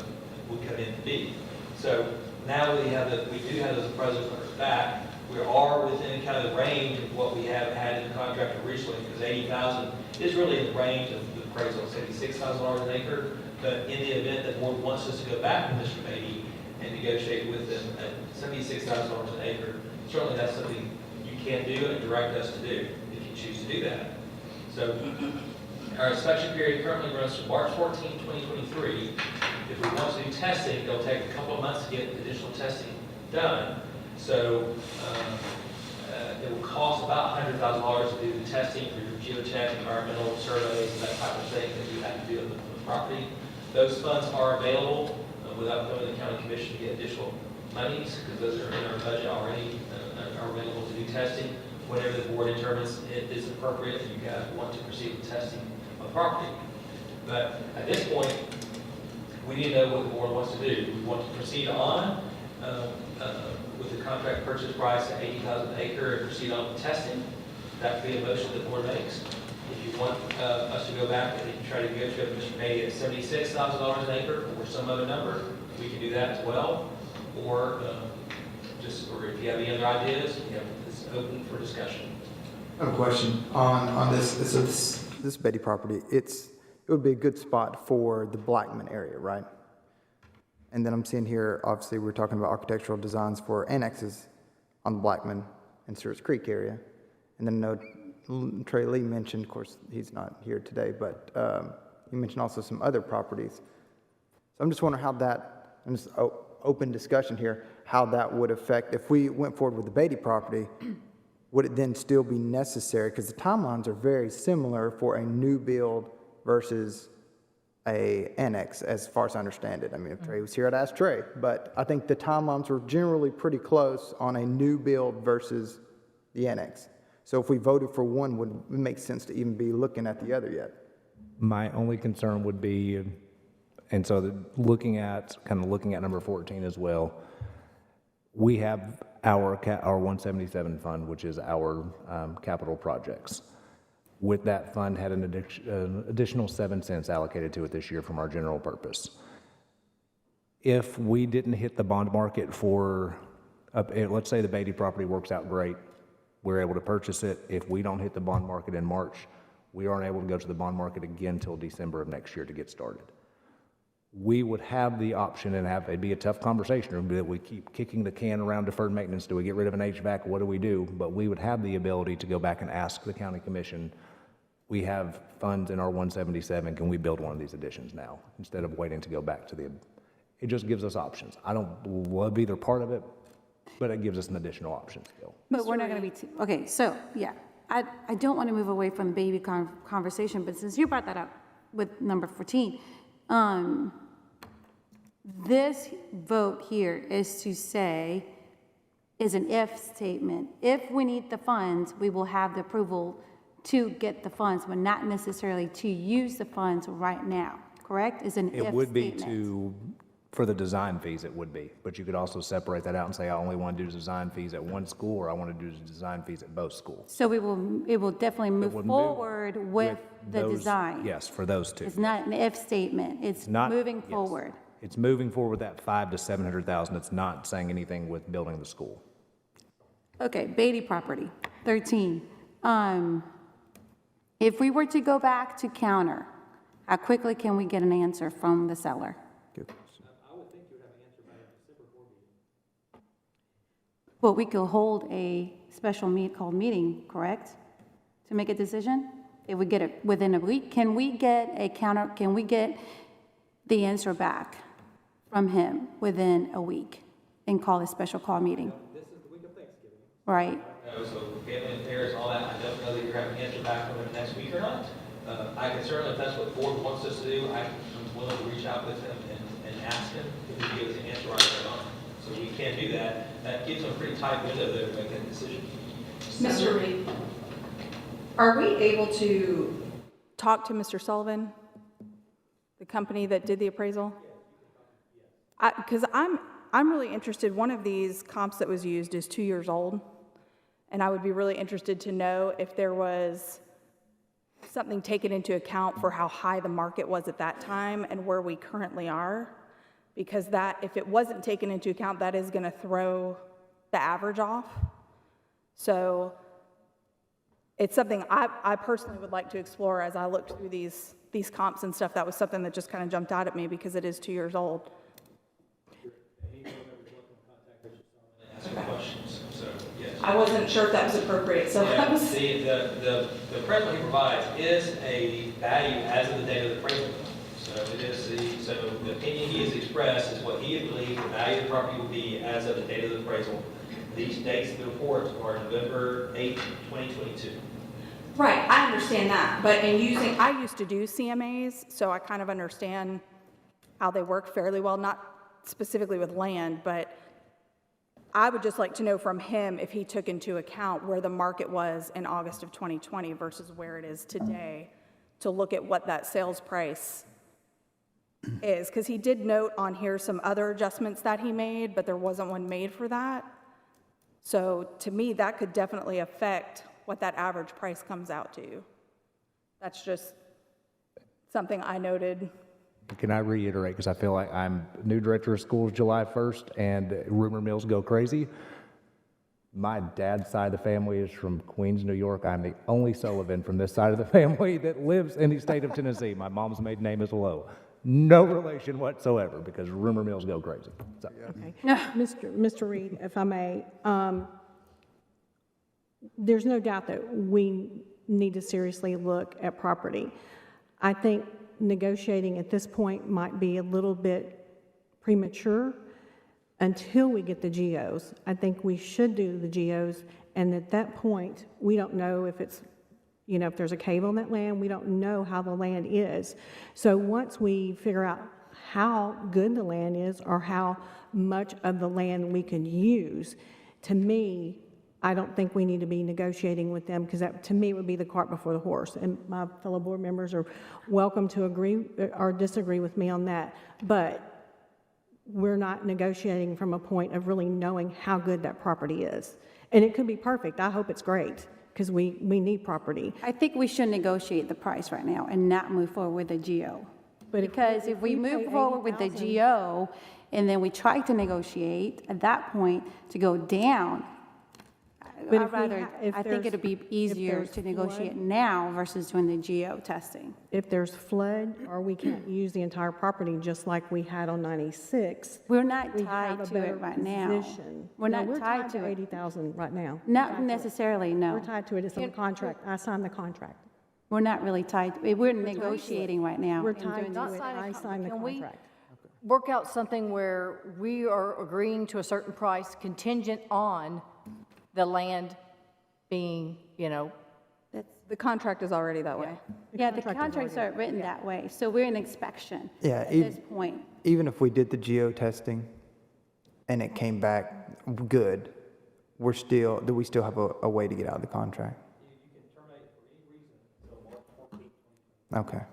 would come in to be. So now we do have those appraisals back. We are within kind of the range of what we have had in the contract originally, because $80,000 is really in the range of the appraisal, $76,000 an acre. But in the event that the board wants us to go back to Mr. Beatty and negotiate with them at $76,000 an acre, certainly that's something you can do and direct us to do if you choose to do that. So our inspection period currently runs from March 14, 2023. If we want to do testing, it'll take a couple of months to get additional testing done. So it will cost about $100,000 to do the testing for your geotech, environmental surveys, and that type of thing that you have to do on the property. Those funds are available without going to the county commission to get additional monies, because those are in our budget already, are available to do testing whenever the board determines it is appropriate and you guys want to proceed with testing on the property. But at this point, we need to know what the board wants to do. We want to proceed on with the contract purchase price at $80,000 an acre and proceed on with testing. That could be a motion the board makes. If you want us to go back and try to negotiate with Mr. Beatty at $76,000 an acre or some other number, we can do that as well. Or if you have any other ideas, it's open for discussion. I have a question on this. So this Beatty property, it would be a good spot for the Blackman area, right? And then I'm seeing here, obviously, we're talking about architectural designs for annexes on the Blackman and Stewart's Creek area. And then I know Trey Lee mentioned, of course, he's not here today, but he mentioned also some other properties. So I'm just wondering how that, and just open discussion here, how that would affect, if we went forward with the Beatty property, would it then still be necessary? Because the timelines are very similar for a new build versus a annex, as far as I understand it. I mean, if Trey was here, I'd ask Trey, but I think the timelines were generally pretty close on a new build versus the annex. So if we voted for one, would it make sense to even be looking at the other yet? My only concern would be, and so looking at number 14 as well, we have our 177 fund, which is our capital projects. With that fund had an additional 7 cents allocated to it this year from our general purpose. If we didn't hit the bond market for, let's say the Beatty property works out great, we're able to purchase it. If we don't hit the bond market in March, we aren't able to go to the bond market again till December of next year to get started. We would have the option, and it'd be a tough conversation, that we keep kicking the can around deferred maintenance. Do we get rid of an HVAC? What do we do? But we would have the ability to go back and ask the county commission, we have funds in our 177, can we build one of these additions now? Instead of waiting to go back to it just gives us options. I don't love either part of it, but it gives us an additional option still. But we're not going to be, okay, so, yeah, I don't want to move away from the baby conversation, but since you brought that up with number 14, this vote here is to say, is an if statement. If we need the funds, we will have the approval to get the funds, but not necessarily to use the funds right now, correct? Is an if statement. It would be for the design fees, it would be, but you could also separate that out and say, I only want to do design fees at one school, or I want to do design fees at both schools. So it will definitely move forward with the those- design. Yes, for those two. It's not an if statement, it's Not- moving yes. forward. It's moving forward with that 500,000 to 700,000. It's not saying anything with building the school. Okay, Beatty property, 13. If we were to go back to counter, how quickly can we get an answer from the seller? Good question. I would think you would have an answer by the December board meeting. Well, we could hold a special called meeting, correct? To make a decision? If we get it within a week, can we get the answer back from him within a week and call a special call meeting? This is the week of Thanksgiving. Right? So family affairs, all that, I don't know that you're having an answer back from him next week or not. I can certainly, if that's what the board wants us to do, I'm willing to reach out with him and ask him if he gives an answer right or not. So we can do that. That gives him a pretty tight window there to make that decision. Mr. Reed, are we able to talk to Mr. Sullivan, the company that did the appraisal? Because I'm really interested, one of these comps that was used is 2 years old, and I would be really interested to know if there was something taken into account for how high the market was at that time and where we currently are, because that, if it wasn't taken into account, that is going to throw the average off. So it's something I personally would like to explore as I looked through these comps and stuff. That was something that just kind of jumped out at me because it is 2 years old. Ask him questions, so, yes. I wasn't sure if that was appropriate, so I Yeah, was... the appraisal he provides is a value as of the date of the appraisal. So it is so the opinion he has expressed is what he believes the value of the property will be as of the date of the appraisal. These dates of the report are November 8, 2022. Right, I understand that, but I used to do CMAs, so I kind of understand how they work fairly well, not specifically with land, but I would just like to know from him if he took into account where the market was in August of 2020 versus where it is today, to look at what that sales price is, because he did note on here some other adjustments that he made, but there wasn't one made for that. So to me, that could definitely affect what that average price comes out to. That's just something I noted. Can I reiterate, because I feel like I'm new director of schools July 1st, and rumor mills go crazy. My dad's side of the family is from Queens, New York. I'm the only Sullivan from this side of the family that lives in the state of Tennessee. My mom's maiden name is Lowe. No relation whatsoever, because rumor mills go crazy. So. Okay. Mr. Reed, if I may, there's no doubt that we need to seriously look at property. I think negotiating at this point might be a little bit premature until we get the GOs. I think we should do the GOs, and at that point, we don't know if it's, if there's a cave on that land, we don't know how the land is. So once we figure out how good the land is or how much of the land we can use, to me, I don't think we need to be negotiating with them, because that, to me, would be the cart before the horse. And my fellow board members are welcome to agree or disagree with me on that. But we're not negotiating from a point of really knowing how good that property is. And it could be perfect. I hope it's great, because we need property. I think we should negotiate the price right now and not move forward with the GO. But Because if we move forward with the GO and then we try to negotiate at that point to go down, But I'd if we rather, ha- if I think there's- it'd be easier there's to negotiate flood- now versus doing the GO testing. If there's flood, or we can't use the entire property just like we had on 96, We're not we have tied a to better it right now. position. We're No, not we're tied to to it. 80,000 right now. Not necessarily, no. We're tied to it, it's on the contract. I signed the contract. We're not really tied, we're negotiating right now. We're and doing tied the- Not to it, sign a I con- signed the can we- contract. Work out something where we are agreeing to a certain price contingent on the land being, The contract is already that way. Yeah, the contracts are written that way, so we're in inspection Yeah, at this point. Even if we did the geo testing and it came back good, do we still have a way to get out of the contract? You can terminate for any reason until March 14th, 2020. Okay.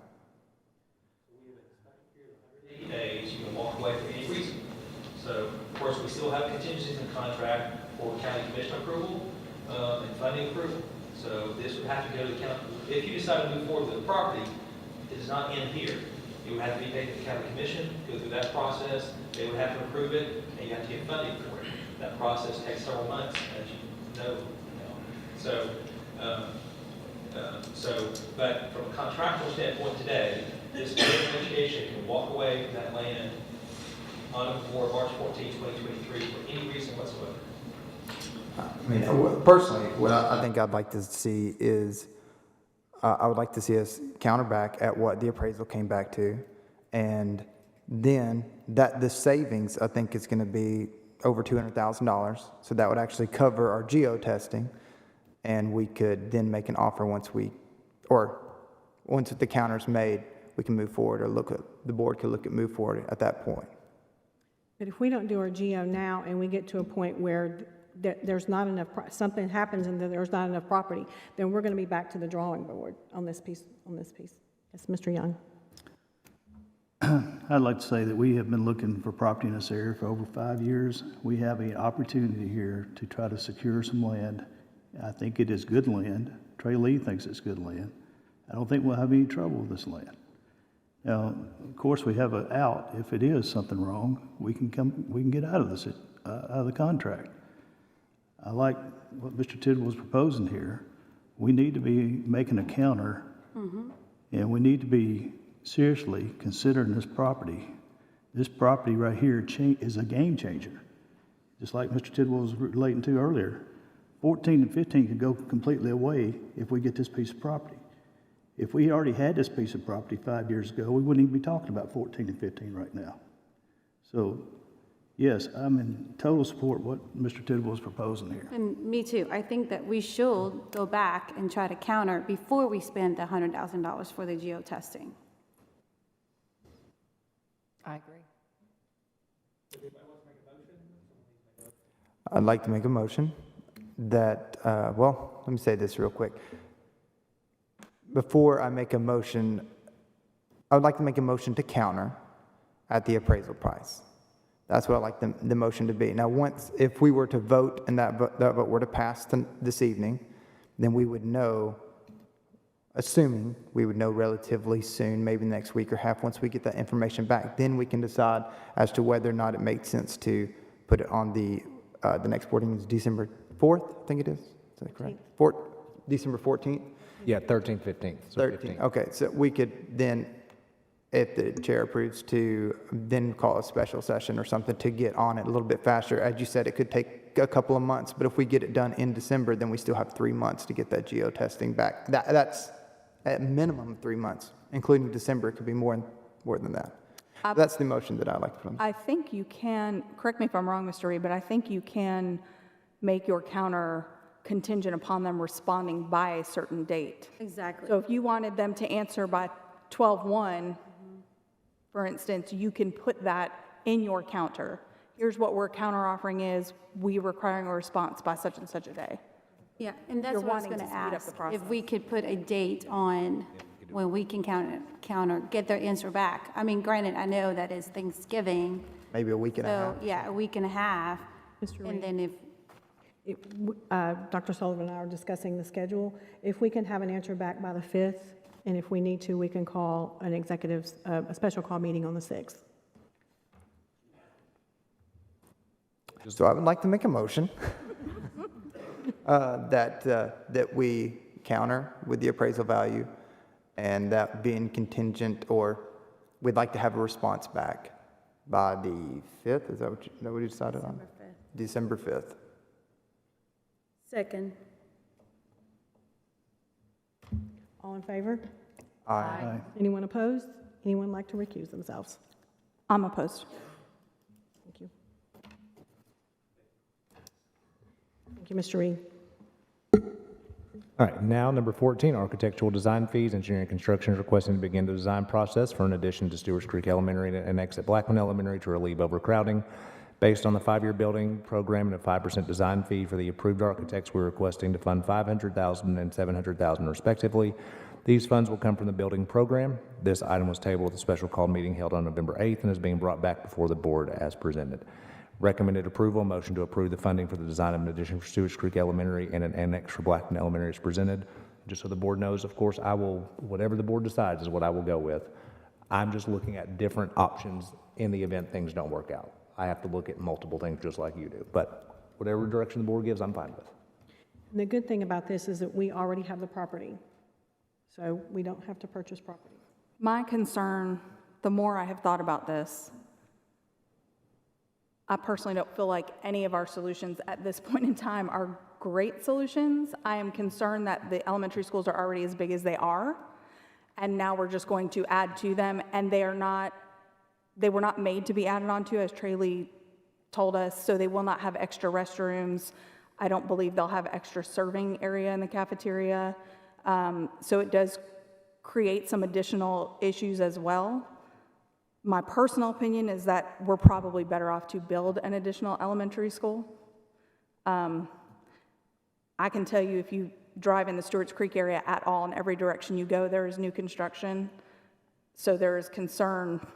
So we have an inspection period of 180 days, you can walk away for any reason. So, of course, we still have contingencies in the contract for county commission approval and funding approval. So this would have to go to the county. If you decide to move forward with the property, it does not end here. It would have to be taken to the county commission, go through that process, they would have to approve it, and you have to get funding for it. That process takes several months, as you know. But from a contractual standpoint today, this negotiation can walk away from that land on or before March 14, 2023 for any reason whatsoever. I mean, personally, what I think I'd like to see is, I would like to see us counter back at what the appraisal came back to. And then the savings, I think, is going to be over $200,000. So that would actually cover our geo testing. And we could then make an offer once the counter's made, we can move forward, or the board could look at move forward at that point. But if we don't do our GO now and we get to a point where there's not enough, something happens and there's not enough property, then we're going to be back to the drawing board on this piece. Yes, Mr. Young. I'd like to say that we have been looking for property in this area for over 5 years. We have an opportunity here to try to secure some land. I think it is good land. Trey Lee thinks it's good land. I don't think we'll have any trouble with this land. Now, of course, we have an out. If it is something wrong, we can get out of the contract. I like what Mr. Tidwell was proposing here. We need to be making a counter, and we need to be seriously considering this property. This property right here is a game changer. Just like Mr. Tidwell was relating to earlier, 14 and 15 could go completely away if we get this piece of property. If we already had this piece of property 5 years ago, we wouldn't even be talking about 14 and 15 right now. So, yes, I'm in total support of what Mr. Tidwell is proposing here. And me too. I think that we should go back and try to counter before we spend the $100,000 for the geo testing. I agree. I'd like to make a motion that, let me say this real quick. Before I make a motion, I would like to make a motion to counter at the appraisal price. That's what I'd like the motion to be. Now, if we were to vote and that vote were to pass this evening, then we would know, assuming we would know relatively soon, maybe next week or half, once we get that information back, then we can decide as to whether or not it makes sense to put it on the next board meeting is December 4th, I think it is. Is that correct? December 14th? Yeah, 13th, 15th. So 13th, okay, so we could then, if the chair approves, to then call a special session or something to get on it a little bit faster. As you said, it could take a couple of months, but if we get it done in December, then we still have 3 months to get that geotesting back. That's at minimum 3 months, including December. It could be more than that. That's the motion that I'd like to put on. I think you can, correct me if I'm wrong, Mr. Reed, but I think you can make your counter contingent upon them responding by a certain date. Exactly. So if you wanted them to answer by 12/1, for instance, you can put that in your counter. Here's what we're counter offering is, we requiring a response by such and such a day. Yeah, and that's You're what I was wanting going to to speed up the ask, process. if we could put a date on when we can get their answer back. I mean, granted, I know that is Thanksgiving, Maybe a week and a half. so, yeah, a week and a half. Mr. Reed? And then if, Dr. Sullivan and I are discussing the schedule. If we can have an answer back by the 5th, and if we need to, we can call an a special call meeting on the 6th. So I would like to make a motion that we counter with the appraisal value, and that being contingent, or we'd like to have a response back by the 5th. Is that what you decided on? December 5th. second. All in favor? Aye. Anyone opposed? Anyone like to recuse themselves? I'm opposed. Thank you. Thank you, Mr. Reed. All right, now number 14, architectural design fees. Engineering Construction is requesting to begin the design process for an addition to Stewart's Creek Elementary and exit Blackman Elementary to relieve overcrowding. Based on the 5-year building program and a 5% design fee for the approved architects, we're requesting to fund $500,000 and $700,000 respectively. These funds will come from the building program. This item was tabled at the special call meeting held on November 8th and is being brought back before the board as presented. Recommended approval, motion to approve the funding for the design of an addition for Stewart's Creek Elementary and an annex for Blackman Elementary is presented. Just so the board knows, of course, I will, whatever the board decides is what I will go with. I'm just looking at different options in the event things don't work out. I have to look at multiple things just like you do, but whatever direction the board gives, I'm fine with. And the good thing about this is that we already have the property, so we don't have to purchase property. My concern, the more I have thought about this, I personally don't feel like any of our solutions at this point in time are great solutions. I am concerned that the elementary schools are already as big as they are, and now we're just going to add to them, and they were not made to be added onto, as Trey Lee told us, so they will not have extra restrooms. I don't believe they'll have extra serving area in the cafeteria. So it does create some additional issues as well. My personal opinion is that we're probably better off to build an additional elementary school. I can tell you, if you drive in the Stewart's Creek area at all, in every direction you go, there is new construction. So there is concern.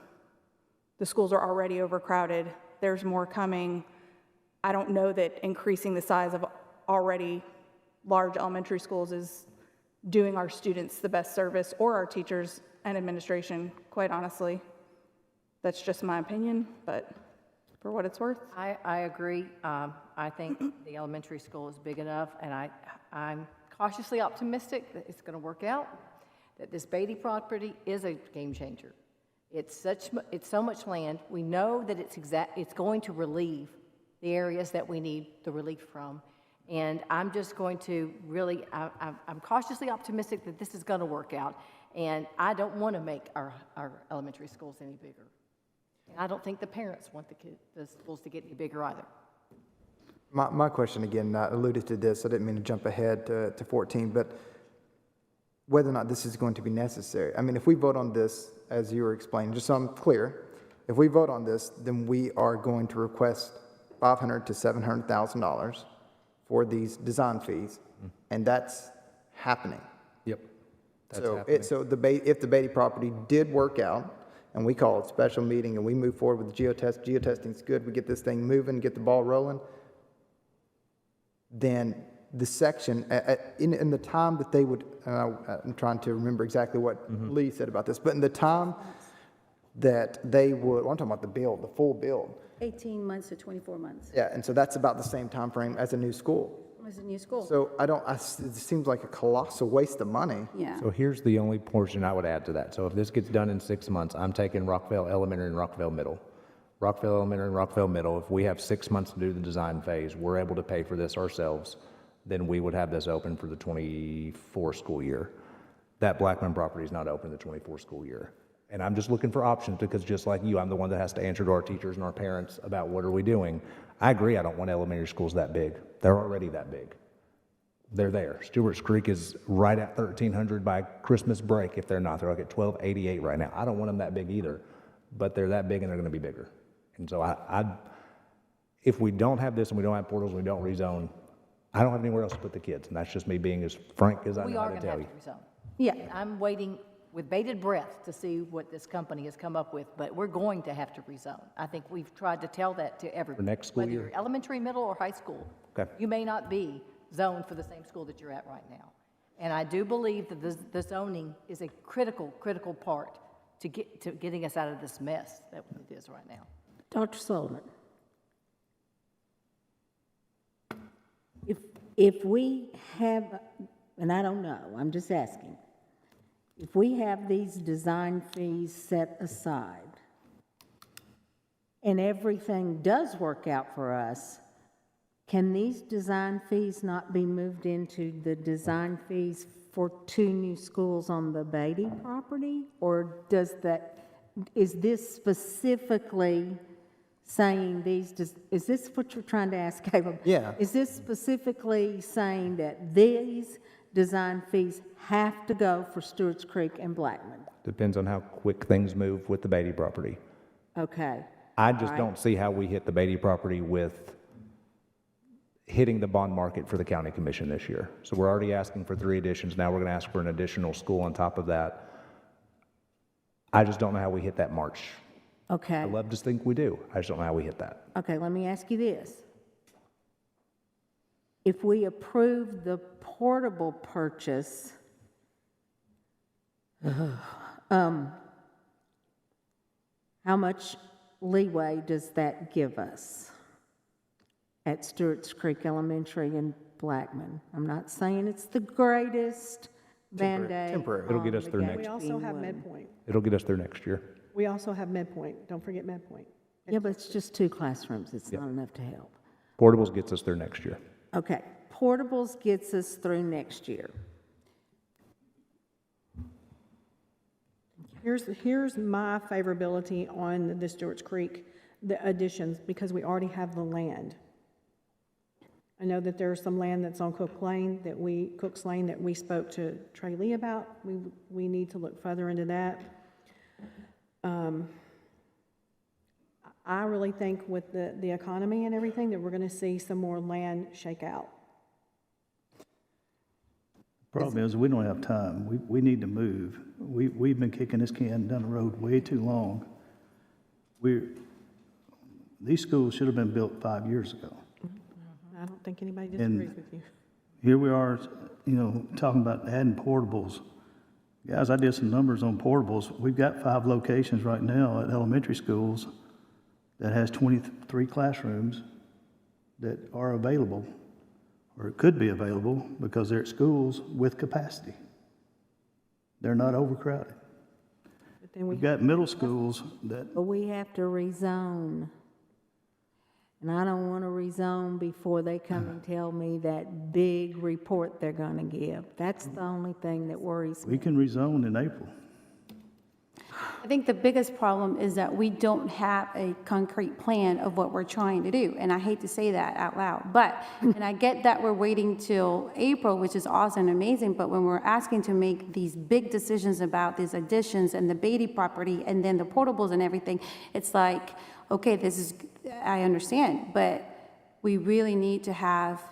The schools are already overcrowded. There's more coming. I don't know that increasing the size of already large elementary schools is doing our students the best service, or our teachers and administration, quite honestly. That's just my opinion, but for what it's worth. I agree. I think the elementary school is big enough, and I'm cautiously optimistic that it's going to work out, that this Beatty property is a game changer. It's so much land. We know that it's going to relieve the areas that we need the relief from. And I'm just going to really, I'm cautiously optimistic that this is going to work out. And I don't want to make our elementary schools any bigger. And I don't think the parents want the schools to get any bigger either. My question, again, I alluded to this, I didn't mean to jump ahead to 14, but whether or not this is going to be necessary. I mean, if we vote on this, as you were explaining, just so I'm clear, if we vote on this, then we are going to request $500,000 to $700,000 for these design fees, and that's happening. Yep. That's So, happening. if the Beatty property did work out, and we call it special meeting, and we move forward with the geotesting's good, we get this thing moving, get the ball rolling, then the section, in the time that they would, I'm trying to remember exactly what Lee said about this, but in the time that they would, well, I'm talking about the full build. 18 months to 24 months. Yeah, and so that's about the same time frame as a new school. It was a new school. So it seems like a colossal waste of money. Yeah. So here's the only portion I would add to that. So if this gets done in 6 months, I'm taking Rockville Elementary and Rockville Middle. Rockville Elementary and Rockville Middle, if we have 6 months to do the design phase, we're able to pay for this ourselves, then we would have this open for the 24 school year. That Blackman property is not open the 24 school year. And I'm just looking for options because just like you, I'm the one that has to answer to our teachers and our parents about what are we doing. I agree, I don't want elementary schools that big. They're already that big. They're there. Stewart's Creek is right at 1,300 by Christmas break if they're not. They're like at 1,288 right now. I don't want them that big either, but they're that big and they're gonna be bigger. And so if we don't have this and we don't have portals and we don't rezone, I don't have anywhere else to put the kids. And that's just me being as frank as I We know are how going to to tell have you. to rezone. Yeah. I'm waiting with bated breath to see what this company has come up with, but we're going to have to rezone. I think we've tried to tell that to everyone. For next school Whether year? you're elementary, middle, or high school. Okay. You may not be zoned for the same school that you're at right now. And I do believe that the zoning is a critical part to getting us out of this mess that it is right now. Dr. Sullivan? If we have, and I don't know, I'm just asking, if we have these design fees set aside and everything does work out for us, can these design fees not be moved into the design fees for 2 new schools on the Beatty property? Or is this specifically saying is this what you're trying to ask, Caleb? Yeah. Is this specifically saying that these design fees have to go for Stewart's Creek and Blackman? Depends on how quick things move with the Beatty property. Okay. I just don't see how we hit the Beatty property with hitting the bond market for the county commission this year. So we're already asking for 3 additions. Now we're going to ask for an additional school on top of that. I just don't know how we hit that March. Okay. I love to think we do. I just don't know how we hit that. Okay, let me ask you this. If we approve the portable purchase, how much leeway does that give us at Stewart's Creek Elementary and Blackman? I'm not saying it's the greatest Band-Aid. temporary. It'll get us on through the next- We also have Greenwood. midpoint. It'll get us through next year. We also have midpoint. Don't forget midpoint. Yeah, but it's just 2 classrooms. It's not enough to help. Portables gets us through next year. Okay, portables gets us through next year. Here's my favorability on the Stewart's Creek, the additions, because we already have the land. I know that there's some land that's on Cook's Lane that we spoke to Trey Lee about. We need to look further into that. I really think with the economy and everything that we're going to see some more land shake out. Problem is, we don't have time. We need to move. We've been kicking this can down the road way too long. These schools should have been built 5 years ago. I don't think anybody disagrees with you. Here we are, talking about adding portables. Guys, I did some numbers on portables. We've got 5 locations right now at elementary schools that has 23 classrooms that are available, or it could be available, because they're at schools with capacity. They're not overcrowded. But then We've got middle schools that, But we have to rezone. And I don't want to rezone before they come and tell me that big report they're going to give. That's the only thing that worries we me. can rezone in April. I think the biggest problem is that we don't have a concrete plan of what we're trying to do. And I hate to say that out loud, but, and I get that we're waiting till April, which is awesome and amazing, but when we're asking to make these big decisions about these additions and the Beatty property and then the portables and everything, it's like, okay, I understand, but we really need to have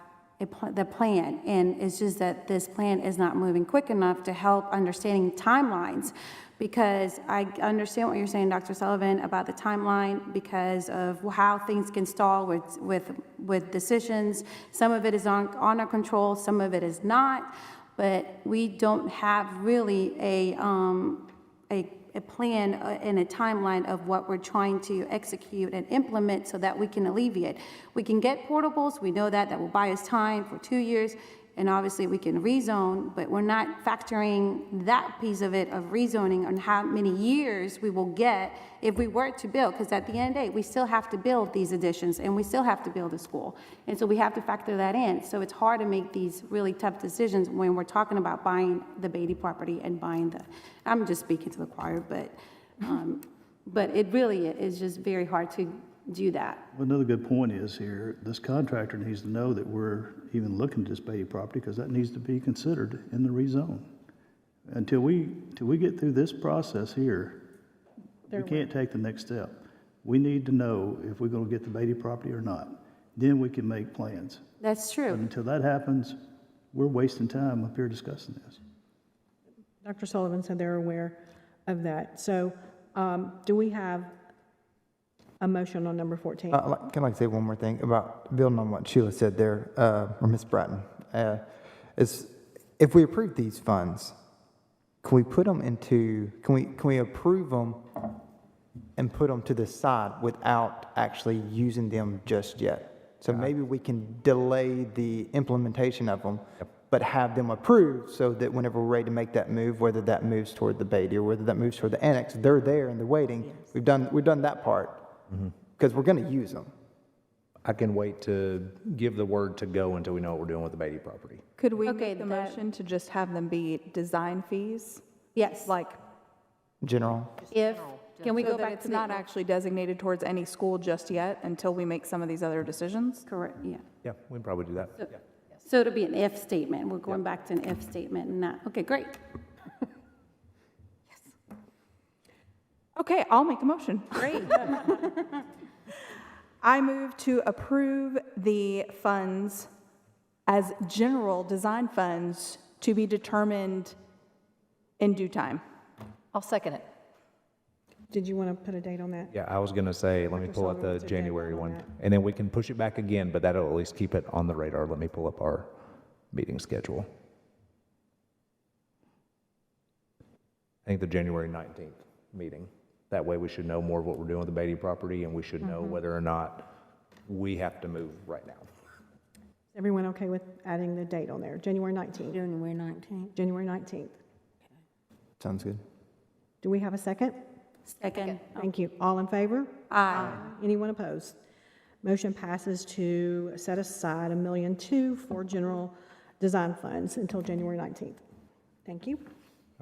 the plan. And it's just that this plan is not moving quick enough to help understanding timelines. Because I understand what you're saying, Dr. Sullivan, about the timeline because of how things can stall with decisions. Some of it is on our control, some of it is not. But we don't have really a plan and a timeline of what we're trying to execute and implement so that we can alleviate. We can get portables, we know that will buy us time for 2 years. and obviously we can rezone, but we're not factoring that piece of it of rezoning on how many years we will get if we were to build, because at the end of the day, we still have to build these additions, and we still have to build a school. And so we have to factor that in. So it's hard to make these really tough decisions when we're talking about buying the Beatty property and buying the, I'm just speaking to the choir, but it really is just very hard to do that. Well, another good point is here, this contractor needs to know that we're even looking at this Beatty property, because that needs to be considered in the rezone. Until we get through this process here, we can't take the next step. We need to know if we're gonna get the Beatty property or not. Then we can make plans. That's But true. until that happens, we're wasting time up here discussing this. Dr. Sullivan said they're aware of that. So do we have a motion on number 14? Can I say one more thing about building on what Sheila said there, or Ms. Bratton? Is if we approve these funds, can we put them into, can we approve them and put them to the side without actually using them just yet? So maybe we can delay the implementation of them, but have them approved so that whenever we're ready to make that move, whether that moves toward the Beatty or whether that moves toward the annex, they're there and they're waiting. We've done that part because we're going to use them. I can wait to give the word to go until we know what we're doing with the Beatty property. Could we Okay, make the that- motion to just have them be design fees? Yes. Like, General. If, can we so go that back it's to not the, actually designated towards any school just yet until we make some of these other decisions? correct, yeah. Yeah, we can probably do that. So- Yeah. So it'll be an if statement. We're going back to an if statement and not, okay, great. Okay, I'll make a motion. Great. I move to approve the funds as general design funds to be determined in due time. I'll second it. Did you want to put a date on that? Yeah, I was going to say, let me Dr. pull up Sullivan the wants a date January on one, that. and then we can push it back again, but that'll at least keep it on the radar. Let me pull up our meeting schedule. I think the January 19th meeting. That way we should know more of what we're doing with the Beatty property, and we should know whether or not we have to move right now. Is everyone okay with adding the date on there? January 19th? January 19th. January 19th. Sounds good. Do we have a second? Second. Thank you. All in favor? Aye. Anyone opposed? Motion passes to set aside $1.2 million for general design funds until January 19th. Thank you.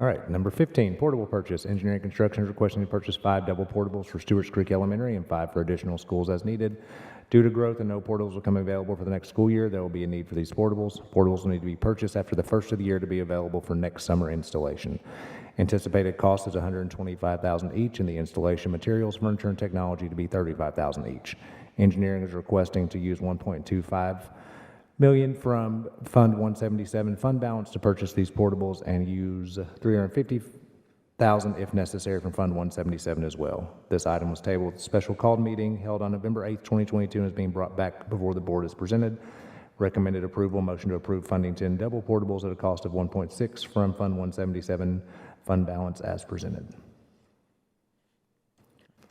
All right, number 15, portable purchase. Engineering Construction is requesting to purchase 5 double portables for Stewart's Creek Elementary and 5 for additional schools as needed. Due to growth and no portables becoming available for the next school year, there will be a need for these portables. Portables will need to be purchased after the first of the year to be available for next summer installation. Anticipated cost is $125,000 each, and the installation materials, furniture, and technology to be $35,000 each. Engineering is requesting to use $1.25 million from Fund 177 fund balance to purchase these portables and use $350,000 if necessary from Fund 177 as well. This item was tabled at a special called meeting held on November 8th, 2022, and is being brought back before the board as presented. Recommended approval, motion to approve funding 10 double portables at a cost of 1.6 from Fund 177 fund balance as presented.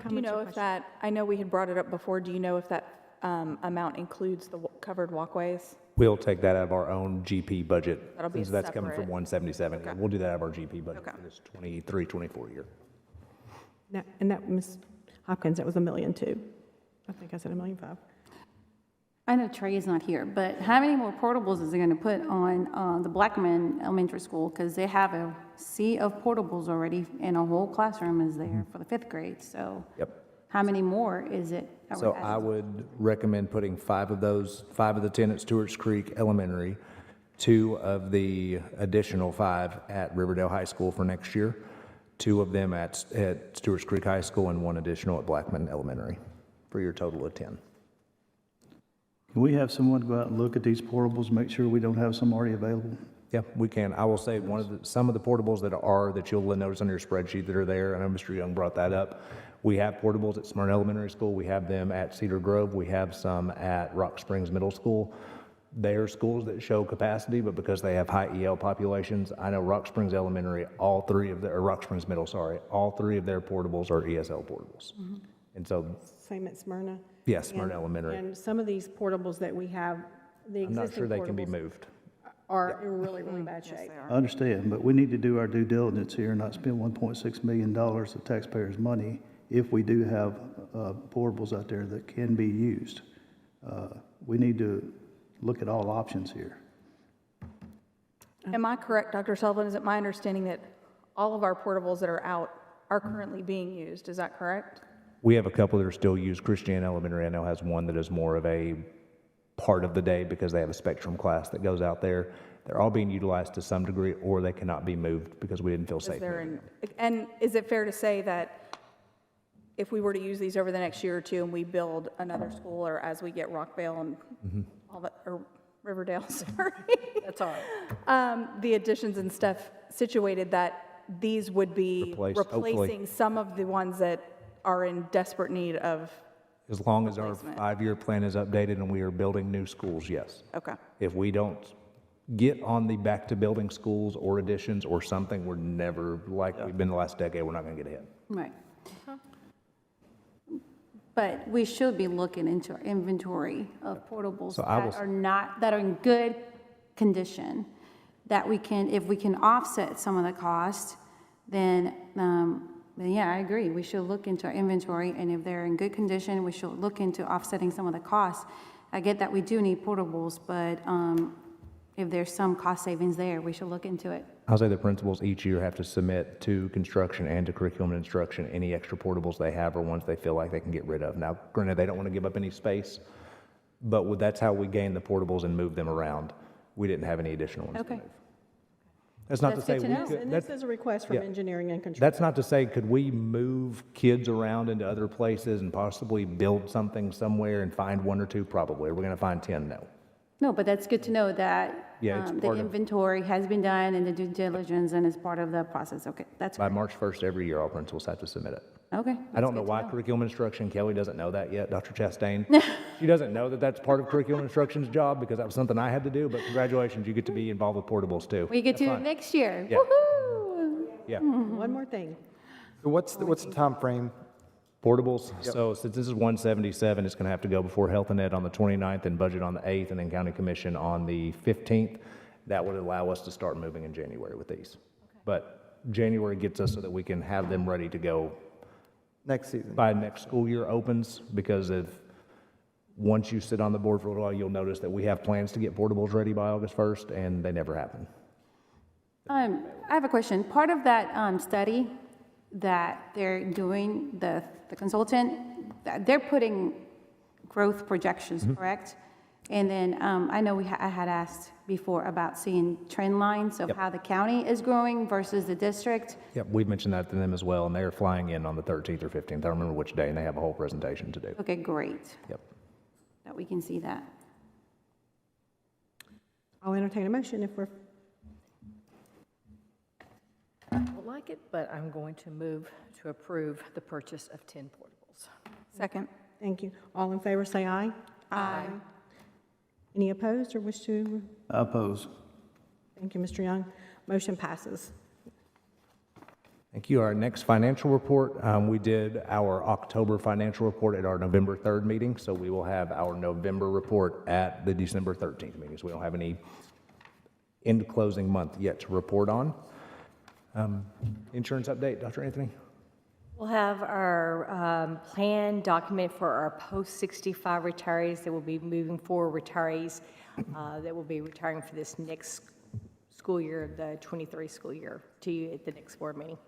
Do you know if that, I know we had brought it up before, do you know if that amount includes the covered walkways? We'll take that out of our own GP budget. That'll be Since that's coming from separate. 177. Okay. We'll do that out of our GP budget Okay. for this 23, 24 year. And that, Ms. Hopkins, that was $1.2 million too. I think I said $1.5 million. I know Trey is not here, but how many more portables is it going to put on the Blackman Elementary School? Because they have a sea of portables already, and a whole classroom is there for the 5th grade. So Yep. how many more is it? that we're So adding? I would recommend putting 5 of those, 5 of the 10 at Stewart's Creek Elementary, 2 of the additional 5 at Riverdale High School for next year, 2 of them at Stewart's Creek High School, and 1 additional at Blackman Elementary, for your total of 10. Can we have someone go out and look at these portables, make sure we don't have some already available? Yeah, we can. I will say some of the portables that you'll notice on your spreadsheet that are there, I know Mr. Young brought that up. We have portables at Smyrna Elementary School. We have them at Cedar Grove. We have some at Rock Springs Middle School. They are schools that show capacity, but because they have high EL populations, I know Rock Springs Elementary, Rock Springs Middle, all 3 of their portables are ESL portables. And so, Same at Smyrna. yes, Smyrna And- Elementary. And some of these portables that we have, the I'm not existing sure they can be portables moved. are in really, really bad shape. I understand, but we need to do our due diligence here and not spend $1.6 million of taxpayers' money if we do have portables out there that can be used. We need to look at all options here. Am I correct, Dr. Sullivan? Is it my understanding that all of our portables that are out are currently being used? Is that correct? We have a couple that are still used. Christian Elementary, I know, has one that is more of a part of the day because they have a spectrum class that goes out there. They're all being utilized to some degree, or they cannot be moved because we didn't feel Is safe. there moving them. and is it fair to say that if we were to use these over the next year or two and we build another school, or as we get Rockvale and all that, or Riverdale, sorry. That's all right. The additions and stuff situated, that these would be Replaced, hopefully. replacing some of the ones that are in desperate need of, As long as our replacement. 5-year plan is updated and we are building new schools, yes. okay. If we don't get on the back to building schools or additions or something, we're never, like we've been the last decade, we're not going to get ahead. Right. But we should be looking into our inventory of portables So I that will- are not, that are in good condition, that we can, if we can offset some of the cost, then yeah, I agree. We should look into our inventory, and if they're in good condition, we should look into offsetting some of the costs. I get that we do need portables, but if there's some cost savings there, we should look into it. I'll say the principals each year have to submit to construction and to curriculum and instruction any extra portables they have or ones they feel like they can get rid of. Now, granted, they don't want to give up any space, but that's how we gain the portables and move them around. We didn't have any additional ones to Okay. move. That's not to That's say good to we know. could. And this is a request from yeah. engineering and construction. That's not to say, could we move kids around into other places and possibly build something somewhere and find 1 or 2? Probably. Are we going to find 10? No. No, but that's good to know that Yeah, it's the part of- inventory has been done and the due diligence and is part of the process. Okay, that's By great. March 1st, every year, all principals have to submit it. Okay. I that's don't know good to why curriculum instruction, Kelly doesn't know that yet, Dr. Chastain. She doesn't know that that's part of curriculum instruction's job because that was something I had to do, but congratulations, you get to be involved with portables too. We get Have to fun. next year. Yeah. Woohoo! Yeah, One more thing. So what's the timeframe? portables. So since this is 177, it's going to have to go before Health and Ed on the 29th and budget on the 8th and then County Commission on the 15th. That would allow us to start moving in January with these. But January gets us so that we can have them ready to go Next season? by next school year opens, because once you sit on the board for a little while, you'll notice that we have plans to get portables ready by August 1st, and they never happen. I have a question. Part of that study that they're doing, the consultant, they're putting growth projections, correct? And then I know I had asked before about seeing trend lines of Yep. how the county is growing versus the district. Yep, we've mentioned that to them as well, and they're flying in on the 13th or 15th. I don't remember which day, and they have a whole presentation to do. Okay, great, Yep. that we can see that. I'll entertain a motion if we're, I don't like it, but I'm going to move to approve the purchase of 10 portables. Second. thank you. All in favor, say aye. Aye. Any opposed or wish to? I oppose. Thank you, Mr. Young. Motion passes. Thank you. Our next financial report, we did our October financial report at our November 3rd meeting, so we will have our November report at the December 13th meeting. So we don't have any end closing month yet to report on. Insurance update, Dr. Anthony? We'll have our plan document for our post-65 retirees that will be moving forward, retirees that will be retiring for this next school year, the 23 school year, to you at the next board meeting.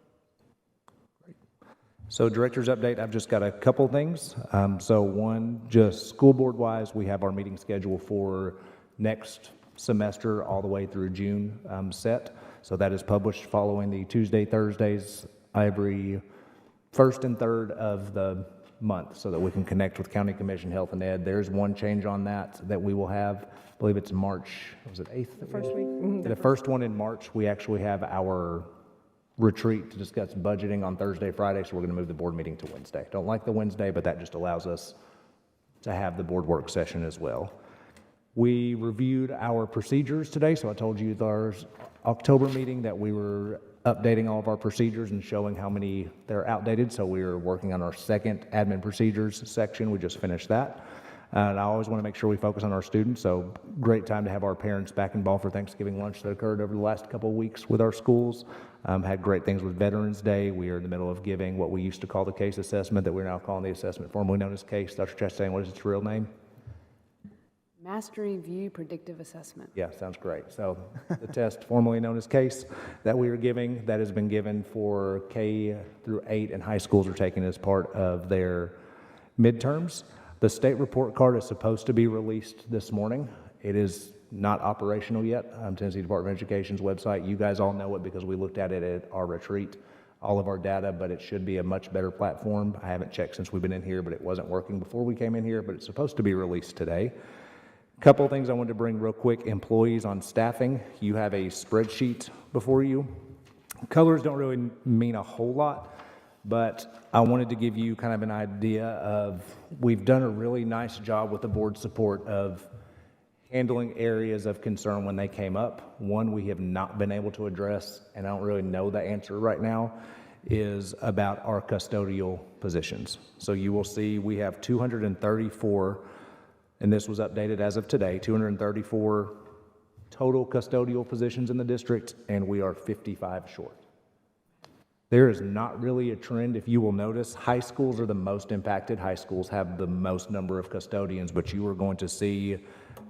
So director's update, I've just got a couple things. So one, just school board wise, we have our meeting schedule for next semester all the way through June set. So that is published following the Tuesday, Thursdays, every first and third of the month so that we can connect with County Commission, Health and Ed. There's one change on that we will have, I believe it's March, was it 8th? The first week? The first one in March, we actually have our retreat to discuss budgeting on Thursday, Friday, so we're going to move the board meeting to Wednesday. Don't like the Wednesday, but that just allows us to have the board work session as well. We reviewed our procedures today, so I told you at our October meeting that we were updating all of our procedures and showing how many they're outdated, so we are working on our second admin procedures section. We just finished that. And I always want to make sure we focus on our students, so great time to have our parents back involved for Thanksgiving lunch that occurred over the last couple of weeks with our schools. Had great things with Veterans Day. We are in the middle of giving what we used to call the case assessment that we're now calling the assessment formerly known as CASE. Dr. Chastain, what is its real name? Mastery View Predictive Assessment. Yeah, sounds great. So the test formerly known as CASE that we are giving, that has been given for K through 8 and high schools are taking as part of their midterms. The state report card is supposed to be released this morning. It is not operational yet. Tennessee Department of Education's website, you guys all know it because we looked at it at our retreat, all of our data, but it should be a much better platform. I haven't checked since we've been in here, but it wasn't working before we came in here, but it's supposed to be released today. Couple of things I wanted to bring real quick. Employees on staffing, you have a spreadsheet before you. Colors don't really mean a whole lot, but I wanted to give you kind of an idea of, we've done a really nice job with the board support of handling areas of concern when they came up. One we have not been able to address, and I don't really know the answer right now, is about our custodial positions. So you will see we have 234, and this was updated as of today, 234 total custodial positions in the district, and we are 55 short. There is not really a trend. If you will notice, high schools are the most impacted. High schools have the most number of custodians, but you are going to see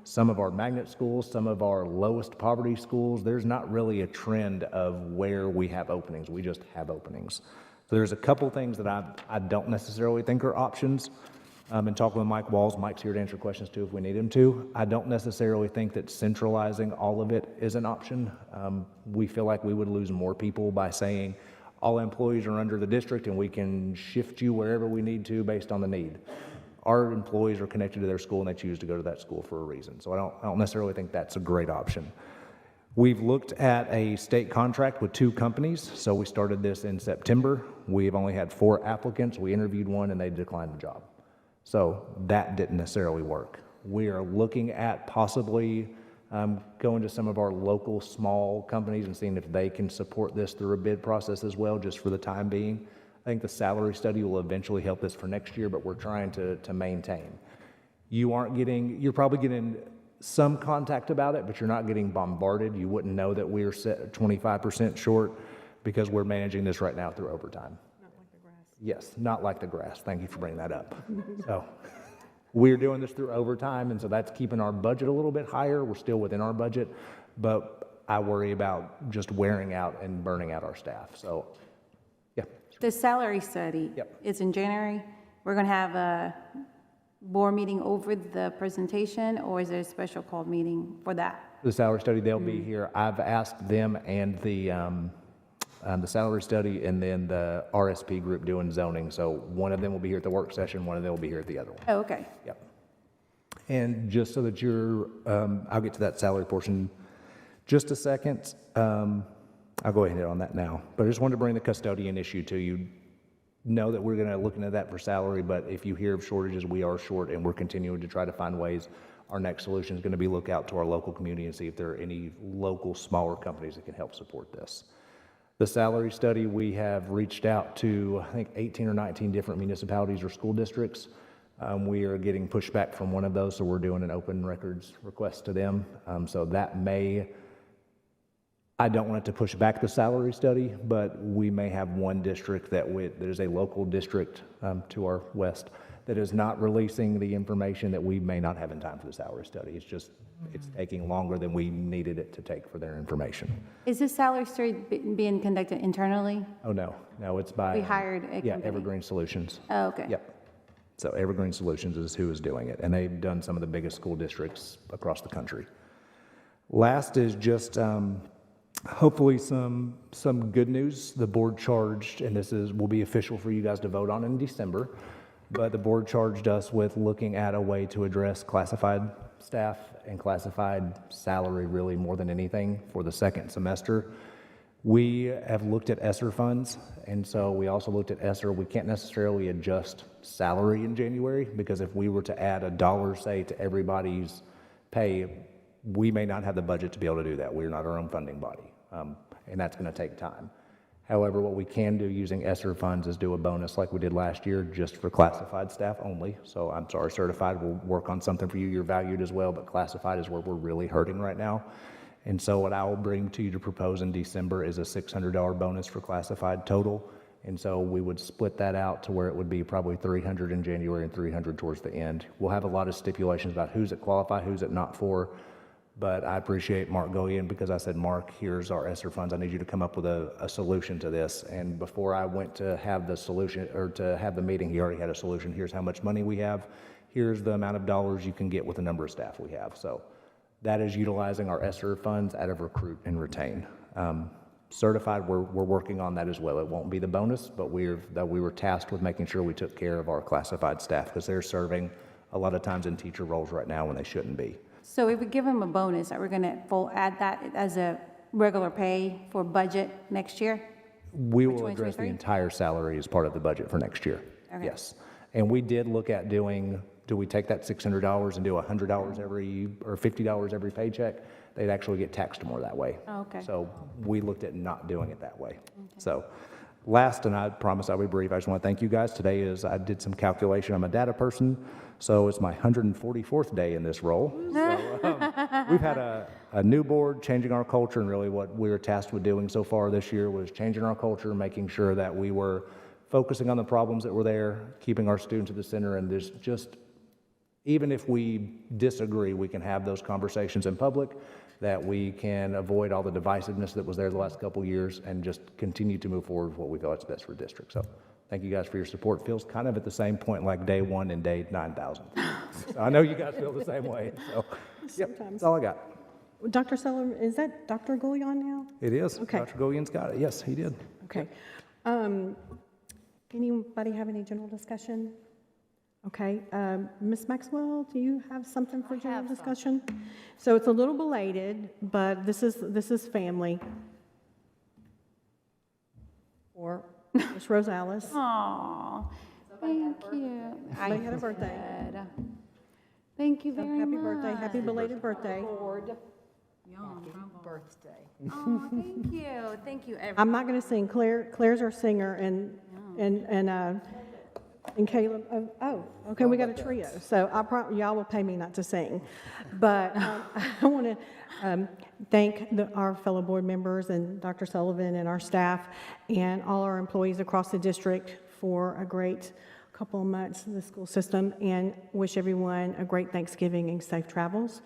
some of our magnet schools, some of our lowest poverty schools, there's not really a trend of where we have openings. We just have openings. So there's a couple things that I don't necessarily think are options. And talking with Mike Walls, Mike's here to answer questions too if we need him to. I don't necessarily think that centralizing all of it is an option. We feel like we would lose more people by saying all employees are under the district and we can shift you wherever we need to based on the need. Our employees are connected to their school and they choose to go to that school for a reason. So I don't necessarily think that's a great option. We've looked at a state contract with 2 companies. So we started this in September. We've only had 4 applicants. We interviewed one and they declined the job. So that didn't necessarily work. We are looking at possibly going to some of our local small companies and seeing if they can support this through a bid process as well, just for the time being. I think the salary study will eventually help this for next year, but we're trying to maintain. You're probably getting some contact about it, but you're not getting bombarded. You wouldn't know that we're set 25% short because we're managing this right now through overtime. Not like the grass. Yes, not like the grass. Thank you for bringing that up. So we're doing this through overtime, and so that's keeping our budget a little bit higher. We're still within our budget, but I worry about just wearing out and burning out our staff. So, yeah. The salary study Yep. is in January. We're going to have a board meeting over the presentation, or is there a special call meeting for that? The salary study, they'll be here. I've asked them and the salary study and then the RSP group doing zoning. So one of them will be here at the work session, one of them will be here at the other one. Oh, okay. Yep. And just so that I'll get to that salary portion just a second. I'll go ahead and hit on that now. But I just wanted to bring the custodian issue to you. Know that we're going to look into that for salary, but if you hear of shortages, we are short and we're continuing to try to find ways. Our next solution is going to be look out to our local community and see if there are any local smaller companies that can help support this. The salary study, we have reached out to, I think, 18 or 19 different municipalities or school districts. We are getting pushback from one of those, so we're doing an open records request to them. So that may, I don't want it to push back the salary study, but we may have one district there's a local district to our west that is not releasing the information that we may not have in time for the salary study. It's taking longer than we needed it to take for their information. Is this salary study being conducted internally? Oh, no, it's by. We hired a Yeah, company. Evergreen Solutions. Oh, okay. Yep. So Evergreen Solutions is who is doing it, and they've done some of the biggest school districts across the country. Last is just hopefully some good news. The board charged, and will be official for you guys to vote on in December, but the board charged us with looking at a way to address classified staff and classified salary really more than anything for the second semester. We have looked at ESSER funds, and so we also looked at ESSER. We can't necessarily adjust salary in January because if we were to add $1, say, to everybody's pay, we may not have the budget to be able to do that. We're not our own funding body, and that's going to take time. However, what we can do using ESSER funds is do a bonus like we did last year, just for classified staff only. So I'm sorry, certified will work on something for you. You're valued as well, but classified is where we're really hurting right now. And so what I will bring to you to propose in December is a $600 bonus for classified total. And so we would split that out to where it would be probably 300 in January and 300 towards the end. We'll have a lot of stipulations about who's it qualify, who's it not for. But I appreciate Mark Gillian because I said, Mark, here's our ESSER funds. I need you to come up with a solution to this. And before I went to have the solution or to have the meeting, he already had a solution. Here's how much money we have. Here's the amount of dollars you can get with the number of staff we have. So that is utilizing our ESSER funds out of recruit and retain. Certified, we're working on that as well. It won't be the bonus, but we were tasked with making sure we took care of our classified staff because they're serving a lot of times in teacher roles right now when they shouldn't be. So if we give them a bonus, are we going to add that as a regular pay for budget next year? We For will address the 2023? entire salary as part of the budget for next year. Okay. Yes. And we did look at do we take that $600 and do $100 every, or $50 every paycheck? They'd actually get taxed more that way. Oh, okay. So we looked at not doing it that way. So last, and I promise I'll be brief, I just want to thank you guys. Today I did some calculation. I'm a data person, so it's my 144th day in this role. So we've had a new board, changing our culture, and really what we were tasked with doing so far this year was changing our culture, making sure that we were focusing on the problems that were there, keeping our students at the center, and there's just, even if we disagree, we can have those conversations in public, that we can avoid all the divisiveness that was there the last couple of years and just continue to move forward with what we feel is best for the district. So thank you guys for your support. Feels kind of at the same point like day one and day 9,000. So I know you guys feel the same way. So yep, that's all I got. Dr. Sullivan, is that Dr. Goulian now? It is. Okay. Dr. Gillian's got it. Yes, he did. Okay. Anybody have any general discussion? Okay, Ms. Maxwell, do you have something for general discussion? So it's a little belated, but this is family. Or Ms. Rosales. Aw, thank you. Somebody had a birthday. did. Thank you So very happy much. birthday, happy belated birthday. Birthday. Oh, thank you. Thank you, everyone. I'm not going to sing. Claire's our singer, and Caleb. Oh, okay, we got a trio. So y'all will pay me not to sing, but I want to thank our fellow board members and Dr. Sullivan and our staff and all our employees across the district for a great couple of months in the school system, and wish everyone a great Thanksgiving and safe travels.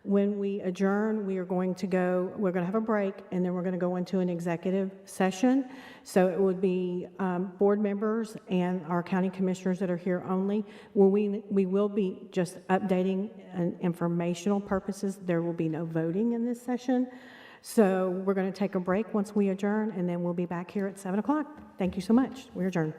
When we adjourn, we're going to have a break, and then we're going to go into an executive session. So it would be board members and our county commissioners that are here only. We will be just updating informational purposes. There will be no voting in this session. So we're going to take a break once we adjourn, and then we'll be back here at 7 o'clock. Thank you so much. We're adjourned.